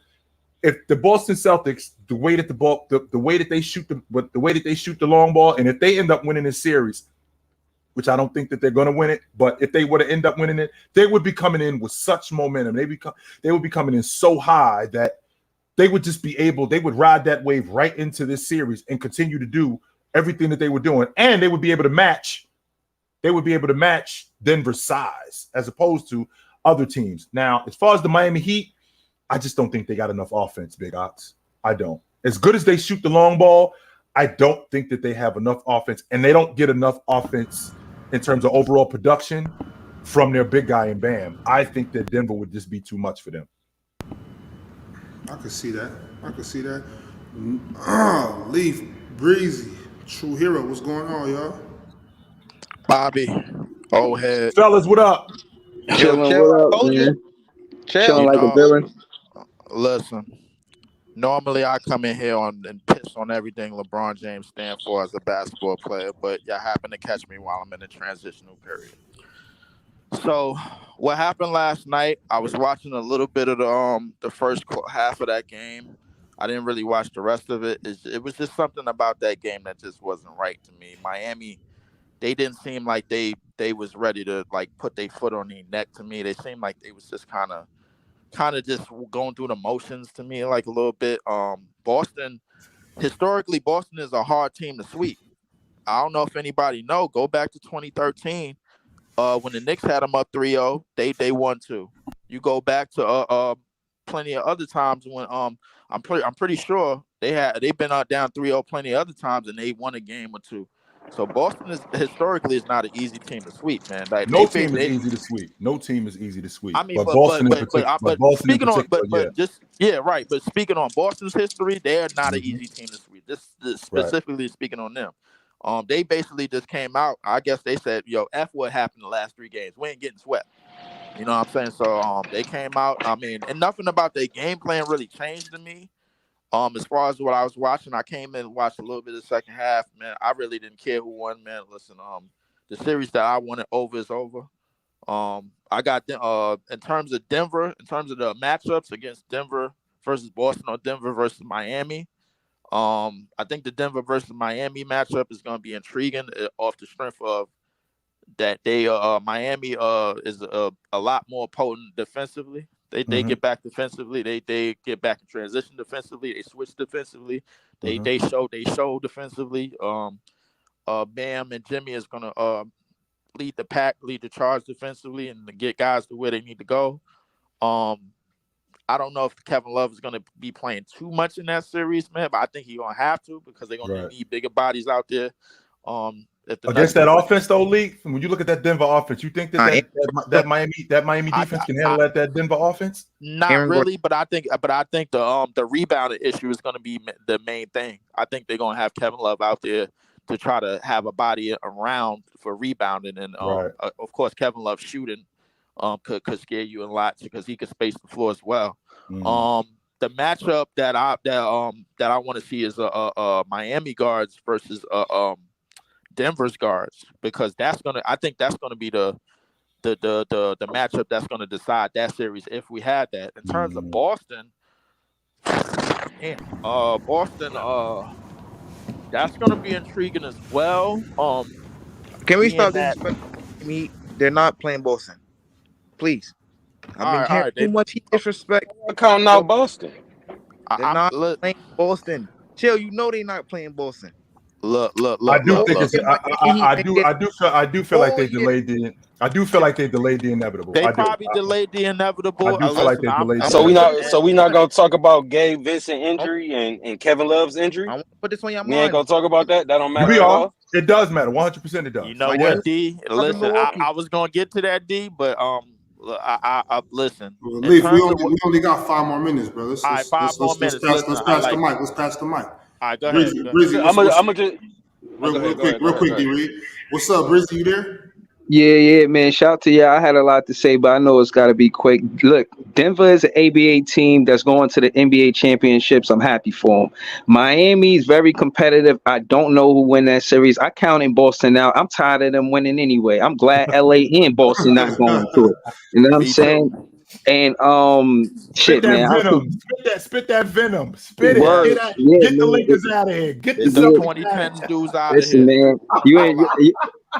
if the Boston Celtics, the way that the way that they shoot the long ball, and if they end up winning this series, which I don't think that they're going to win it, but if they were to end up winning it, they would be coming in with such momentum. They would be coming in so high that they would just they would ride that wave right into this series and continue to do everything that they were doing, and they would be able to match Denver's size as opposed to other teams. Now, as far as the Miami Heat, I just don't think they got enough offense, Big Ox. I don't. As good as they shoot the long ball, I don't think that they have enough offense, and they don't get enough offense in terms of overall production from their big guy in Bam. I think that Denver would just be too much for them. I could see that. Leaf, Breezy, True Hero, what's going on, y'all? Bobby, old head. Fellas, what up? Chilling, what up, man? Chilling like a villain. Listen, normally I come in here and piss on everything LeBron James stands for as a basketball player, but y'all happen to catch me while I'm in the transitional period. So what happened last night, I was watching a little bit of the first half of that game. I didn't really watch the rest of it. It was just something about that game that just wasn't right to me. Miami, they didn't seem like they was ready to like put their foot on their neck to me. They seemed like they was just kind of just going through the motions to me like a little bit. Boston, historically, Boston is a hard team to sweep. I don't know if anybody know. Go back to 2013, when the Knicks had them up 3-0, they won too. You go back to plenty of other times when I'm pretty sure they've been down 3-0 plenty of other times and they won a game or two. So Boston is historically not an easy team to sweep, man. Like no team is easy to sweep. No team is easy to sweep. I mean, but Boston But speaking on Boston's history, they are not an easy team to sweep. This specifically speaking on them. They basically just came out. I guess they said, "Yo, F what happened the last 3 games. We ain't getting swept." You know what I'm saying? So they came out. I mean, and nothing about their game plan really changed to me. As far as what I was watching, I came in and watched a little bit of the second half. Man, I really didn't care who won, man. Listen, the series that I wanted over is over. I got in terms of Denver, in terms of the matchups against Denver versus Boston or Denver versus Miami. I think the Denver versus Miami matchup is going to be intriguing off the strength of that Miami is a lot more potent defensively. They get back defensively. They get back in transition defensively. They switch defensively. They show defensively. Bam and Jimmy is gonna lead the pack, lead the charge defensively, and get guys to where they need to go. I don't know if Kevin Love is gonna be playing too much in that series, man, but I think he's gonna have to because they're gonna need bigger bodies out there. Against that offense, though, Lee, when you look at that Denver offense, you think that Miami defense can handle that Denver offense? Not really, but I think the rebounding issue is going to be the main thing. I think they're going to have Kevin Love out there to try to have a body around for rebounding, and of course, Kevin Love shooting could scare you a lot because he could space the floor as well. The matchup that I want to see is Miami guards versus Denver's guards, because I think that's gonna be the matchup that's gonna decide that series if we had that. In terms of Boston, Boston, that's gonna be intriguing as well. Can we stop this? They're not playing Boston, please. I've been hearing too much disrespect. I'm counting out Boston. They're not playing Boston. Chill, you know they're not playing Boston. Look. I do feel like they delayed the. I do feel like they delayed the inevitable. They probably delayed the inevitable. I do feel like they delayed. So we not gonna talk about Gabe Vincent injury and Kevin Love's injury. I want to put this on your mind. We ain't gonna talk about that. That don't matter. We are. It does matter. 100% it does. You know what, D? Listen, I was gonna get to that, D, but I listen. Leaf, we only got 5 more minutes, bro. All right, 5 more minutes. Let's pass the mic. Let's pass the mic. All right, go ahead. Brizzy, I'm gonna just real quick, D-Reed. What's up, Brizzy? You there? Yeah, man. Shout out to you. I had a lot to say, but I know it's got to be quick. Look, Denver is an ABA team that's going to the NBA championships. I'm happy for them. Miami is very competitive. I don't know who win that series. I count in Boston out. I'm tired of them winning anyway. I'm glad LA and Boston not going to it. You know what I'm Me saying? too. And Spit shit, that man. venom. Spit that venom. Spit it. Word, Yes. yeah, Get the man. Lakers out of here. Get the Get them Yeah. Celtics out of 2010s here. dudes out of Listen, here. man.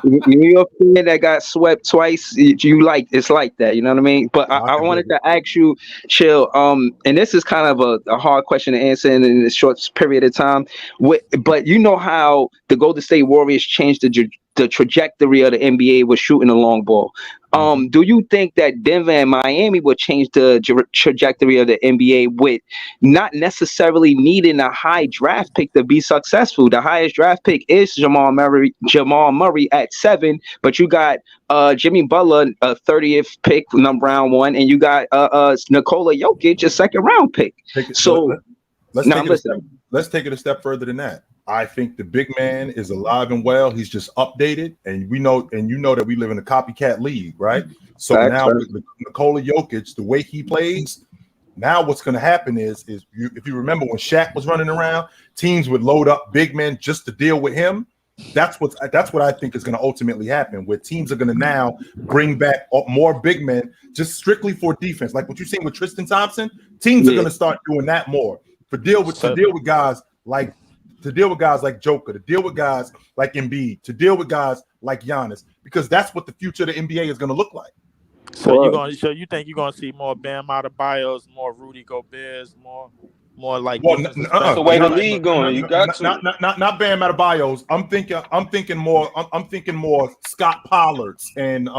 New York fan that got swept twice. You like it's like that. You know what I mean? But I can wanted dig it. to ask you, Chill. And this is kind of a hard question to answer in a short period of time. But you know how the Golden State Warriors changed the trajectory of the NBA with shooting the long ball. Do you think that Denver and Miami would change the trajectory of the NBA with not necessarily needing a high draft pick to be successful? The highest draft pick is Jamal Murray at 7, but you got Jimmy Butler, a 30th pick, round 1, and you got Nikola Jokic, a second round pick. Let's take it a step further than that. I think the big man is alive and well. He's just updated, and you know that we live in a copycat league, right? So now with Nikola Jokic, the way he plays, now what's going to happen is if you remember when Shaq was running around, teams would load up big men just to deal with him. That's what I think is going to ultimately happen, where teams are going to now bring back more big men just strictly for defense, like what you're seeing with Tristan Thompson. Teams are going to start doing that more to deal with guys like Joker, to deal with guys like Embiid, to deal with guys like Giannis, because that's what the future of the NBA is going to look like. So you think you're gonna see more Bam Adebayos, more Rudy Gobert's, more like that's the way the league going. You got to not Bam Adebayos. I'm thinking more Scott Pollards and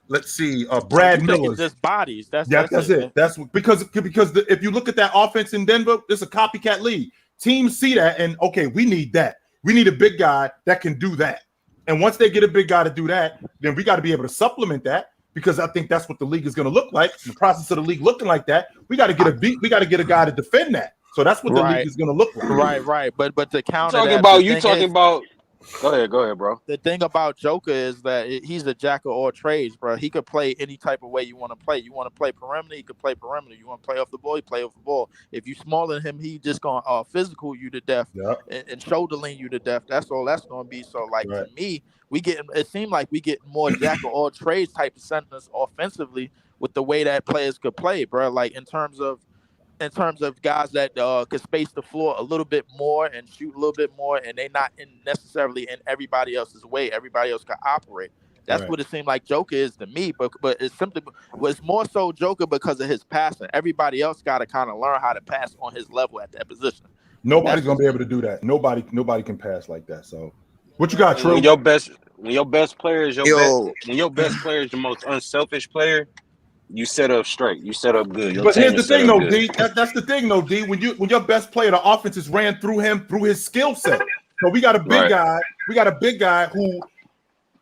let's see, Brad Miller's. Just bodies. That's it. That's because if you look at that offense in Denver, it's a copycat league. Teams see that and okay, we need that. We need a big guy that can do that. And once they get a big guy to do that, then we got to be able to supplement that. Because I think that's what the league is going to look like. In the process of the league looking like that, we got to get a guy to defend that. So that's what the league is going to look like. Right. But to counter talking about. Go ahead, bro. The thing about Joker is that he's a jack of all trades, bro. He could play any type of way you want to play. You want to play perimeter, he could play perimeter. You want to play off the ball, he play off the ball. If you smaller than him, he just gonna physical you to death and shoulder lean you to death. That's all that's gonna be. So to me, it seemed like we get more jack of all trades type of centers offensively with the way that players could play, bro. Like in terms of guys that could space the floor a little bit more and shoot a little bit more, and they not necessarily in everybody else's way. Everybody else can operate. That's what it seemed like Joker is to me. But it's more so Joker because of his passing. Everybody else got to kind of learn how to pass on his level at that position. Nobody's gonna be able to do that. Nobody can pass like that. So, what you got, True? When your best player is your most unselfish player, you set up straight. You set up good. But here's the thing, though, D. That's the thing, though, D. When your best player, the offense is ran through his skill set. So we got a big guy. We got a big guy who,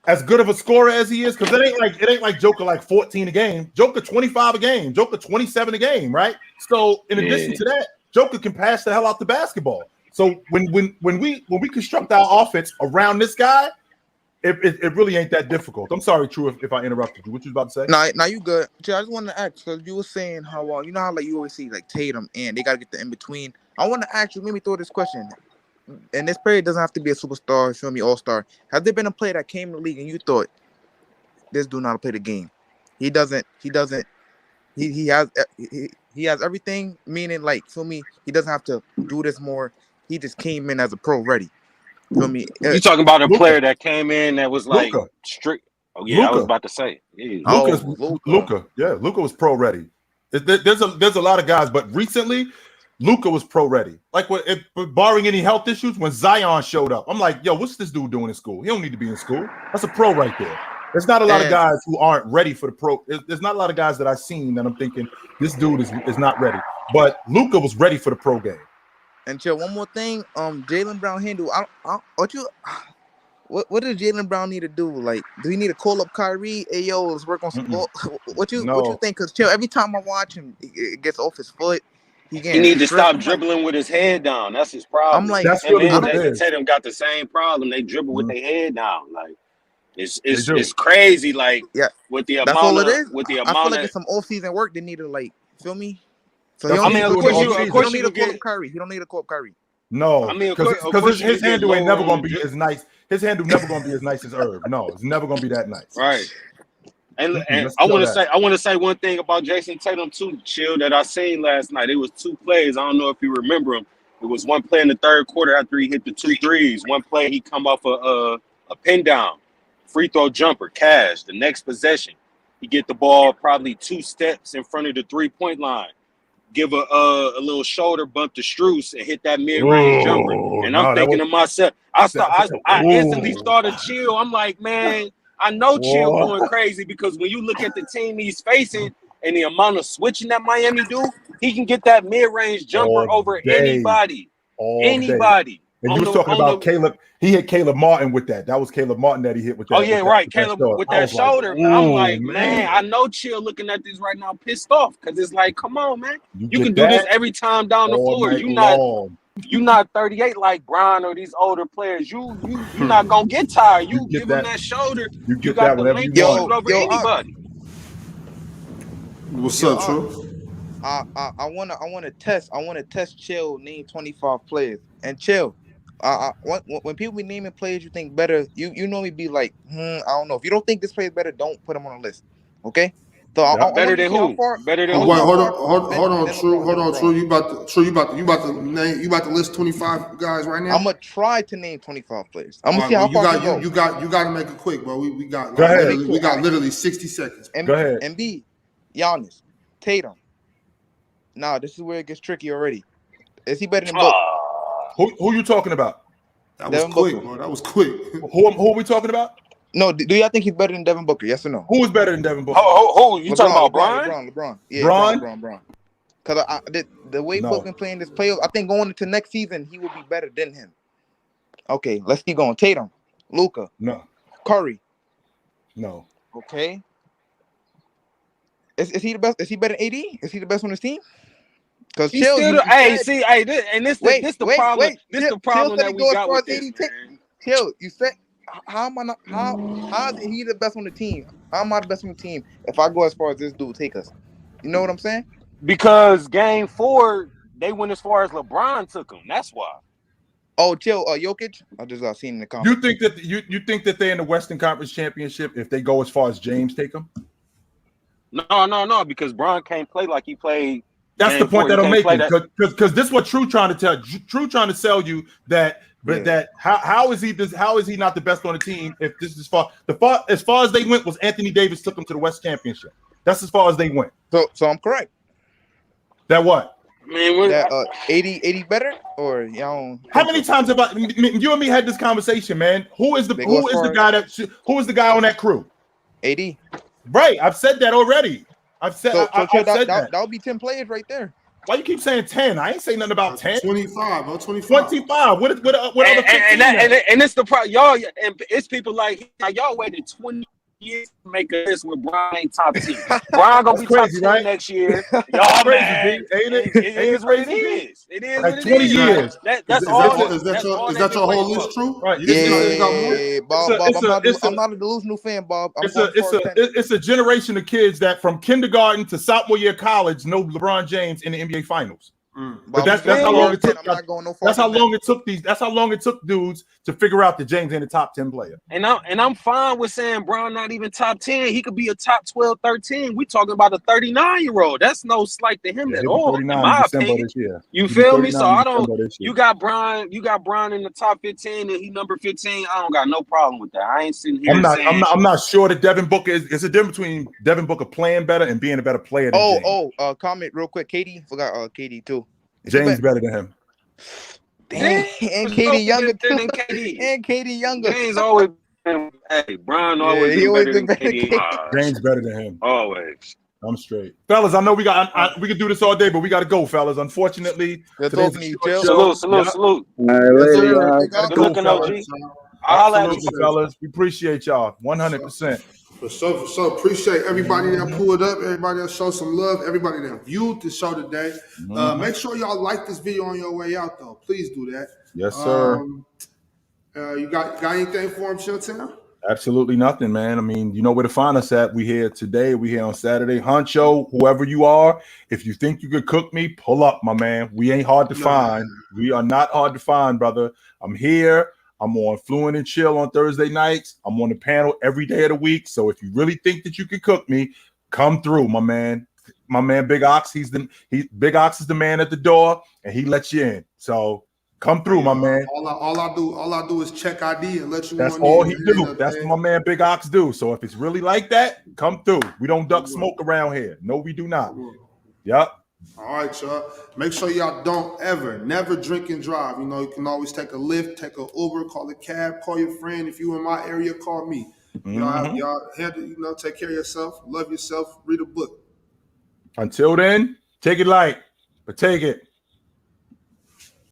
as good of a scorer as he is, because it ain't like Joker like 14 a game. Joker 25 a game. Joker 27 a game, right? So in addition to that, Joker can pass the hell out the basketball. So when we construct our offense around this guy, it really ain't that difficult. I'm sorry, True, if I interrupted you. What you about to say? Now you good. I just wanted to ask, because you were saying how you know how like you always see like Tatum and they gotta get the in between. I want to ask you, let me throw this question. And this player doesn't have to be a superstar, feel me, all-star. Has there been a player that came in the league and you thought this dude not to play the game? He has everything, meaning like, feel me, he doesn't have to do this more. He just came in as a pro ready. Feel me? You talking about a player that came in that was like strict? Oh yeah, Luka. I was about to say. Yeah. Luka. Yeah, Luka was pro ready. There's a lot of guys, but recently, Luka was pro ready. Like, barring any health issues, when Zion showed up, I'm like, yo, what's this dude doing in school? He don't need to be in school. That's a pro right there. There's not a lot of guys who aren't ready for the pro. There's not a lot of guys that I've seen that I'm thinking this dude is not ready. But Luka was ready for the pro game. And Chill, one more thing. Jaylen Brown handle. What does Jaylen Brown need to do? Like, do he need to call up Kyrie? Hey, yo, let's work on some ball. What you think? Because Chill, every time I watch him, it gets off his foot. He needs to stop dribbling with his head down. That's his problem. I'm like, that's really what it is. Tatum got the same problem. They dribble with their head down. Like, It's crazy. Like with the that's all it is. With the I amount feel like of it's some off-season work they need to like. Feel me? So of course he you don't need a get. co-op Curry. He don't need a co-op Curry. No, because his handle ain't never gonna be just, as nice. His handle never gonna be as nice as Herb. No, it's never gonna be that nice. Right. And I want to say one thing about Jayson Tatum too, Chill, that I seen last night. It was 2 plays. I don't know if you remember them. It was one play in the third quarter after he hit the 2 threes. One play he come off a pin down, free throw jumper, cash. The next possession, he get the ball probably 2 steps in front of the 3-point line. Give a little shoulder bump to Strus and hit that mid-range jumper. And I'm thinking to myself, I instantly thought of Chill. I'm like, man, I know Chill going crazy because when you look at the team he's facing and the amount of switching that Miami do, he can get that mid-range jumper over anybody. Anybody. And you was talking about Caleb. He hit Caleb Martin with that. That was Caleb Martin that he hit with that. Oh, yeah, right. Caleb with that shoulder. Like, I'm like, man, I know Chill looking at this right now pissed off because it's like, come on, man. You can do this every time down the floor. You're not 38 like Bron or these older players. You're not going to get tired. You give him that shoulder. You get that whenever you want. Over anybody. What's up, True? I wanna test Chill name 25 players. And Chill. When people be naming players you think better, you normally be like, I don't know. If you don't think this player is better, don't put him on the list. Okay? So better than who? Better than who? Hold on, True. You about to list 25 guys right now? I'm gonna try to name 25 players. I'm gonna see how far you go. You got to make it quick, bro. We got literally 60 seconds. Go ahead. Embiid, Giannis, Tatum. Nah, this is where it gets tricky already. Is he better than Book? Who you talking about? That was quick, bro. That was quick. Who are we talking about? No, do y'all think he's better than Devin Booker? Yes or no? Who is better than Devin Booker? You talking about Bron? LeBron. Yeah, Bron. Because the way Book been playing this playoff, I think going into next season he will be better than him. Okay, let's keep going. Tatum, Luka. No. Curry. No. Okay. Is he the best? Is he better than AD? Is he the best on his team? Because this the problem. This the problem that we got with this, man. Chill, you said how am I not? How is he the best on the team? How am I the best on the team if I go as far as this dude take us? You know what I'm saying? Because game 4 they went as far as LeBron took him. That's why. Oh, Chill, Jokic. I just seen in the comments. You think that they're in the Western Conference Championship if they go as far as James take them? No, because Bron can't play like he played. That's the point that I'm making. Because this is what True trying to tell. True trying to sell you that. But how is he not the best on the team if this is as far as they went was Anthony Davis took them to the West Championship. That's as far as they went. So I'm correct. That what? Man, that 80 better or y'all? How many times have you and me had this conversation, man? Who is the guy on that crew? AD. Right, I've said that already. I've said that. That would be 10 players right there. Why you keep saying 10? I ain't saying nothing about 10. 25, bro. 25. What other 15? And it's the problem, y'all. And it's people like y'all waited 20 years to make a list with Bron ain't top 10. Bron gonna be crazy, top 10 right? next year. Y'all crazy, man, ain't it? It is what it is. It is like what 20 it is. years. That's all. Is that your whole list, True? Right. Yeah, Bob. I'm not a delusional fan, Bob. It's a generation of kids that from kindergarten to sophomore year college know LeBron James in the NBA Finals. But that's how long it took. That's how long it took these. That's how long it took dudes to figure out that James ain't a top 10 player. And I'm fine with saying Bron not even top 10. He could be a top 12, 13. We talking about a 39-year-old. That's no slight to him at all. In my opinion. You feel me? So I don't. You got Bron in the top 15, and he number 15. I don't got no problem with that. I ain't sitting here. I'm not sure that Devin Booker is. It's a difference between Devin Booker playing better and being a better player. Than James. Comment real quick. Katie forgot. Katie too. James better than him. Damn, and Katie younger too. And Katie younger. James always been, Bron always been better than Katie. James better than him. Always. I'm straight. Fellas, I know we could do this all day, but we got to go, fellas. Unfortunately. Salute. All right, later. Good looking, OG. I'll let you, fellas. We appreciate y'all 100%. For sure. Appreciate everybody that pulled up, everybody that showed some love, everybody that viewed the show today. Make sure y'all like this video on your way out, though. Please do that. Yes, sir. You got anything for him, Chitchat? Absolutely nothing, man. I mean, you know where to find us at. We here today. We here on Saturday. Honcho, whoever you are, if you think you could cook me, pull up, my man. We ain't hard to find. We are not hard to find, brother. I'm here. I'm on Fluent and Chill on Thursday nights. I'm on the panel every day of the week. So if you really think that you could cook me, come through, my man. My man, Big Ox. Big Ox is the man at the door, and he lets you in. So come through, my man. All I do is check ID and let you That's on all in. he do. That's what my man Big Ox do. So if it's really like that, come through. We don't duck smoke around here. No, we do not. Yep. All right, y'all. Make sure y'all don't never drink and drive. You know, you can always take a Lyft, take an Uber, call a cab, call your friend. If you in my area, call me. Y'all handle, take care of yourself, love yourself, read a book. Until then, take it light, but take it.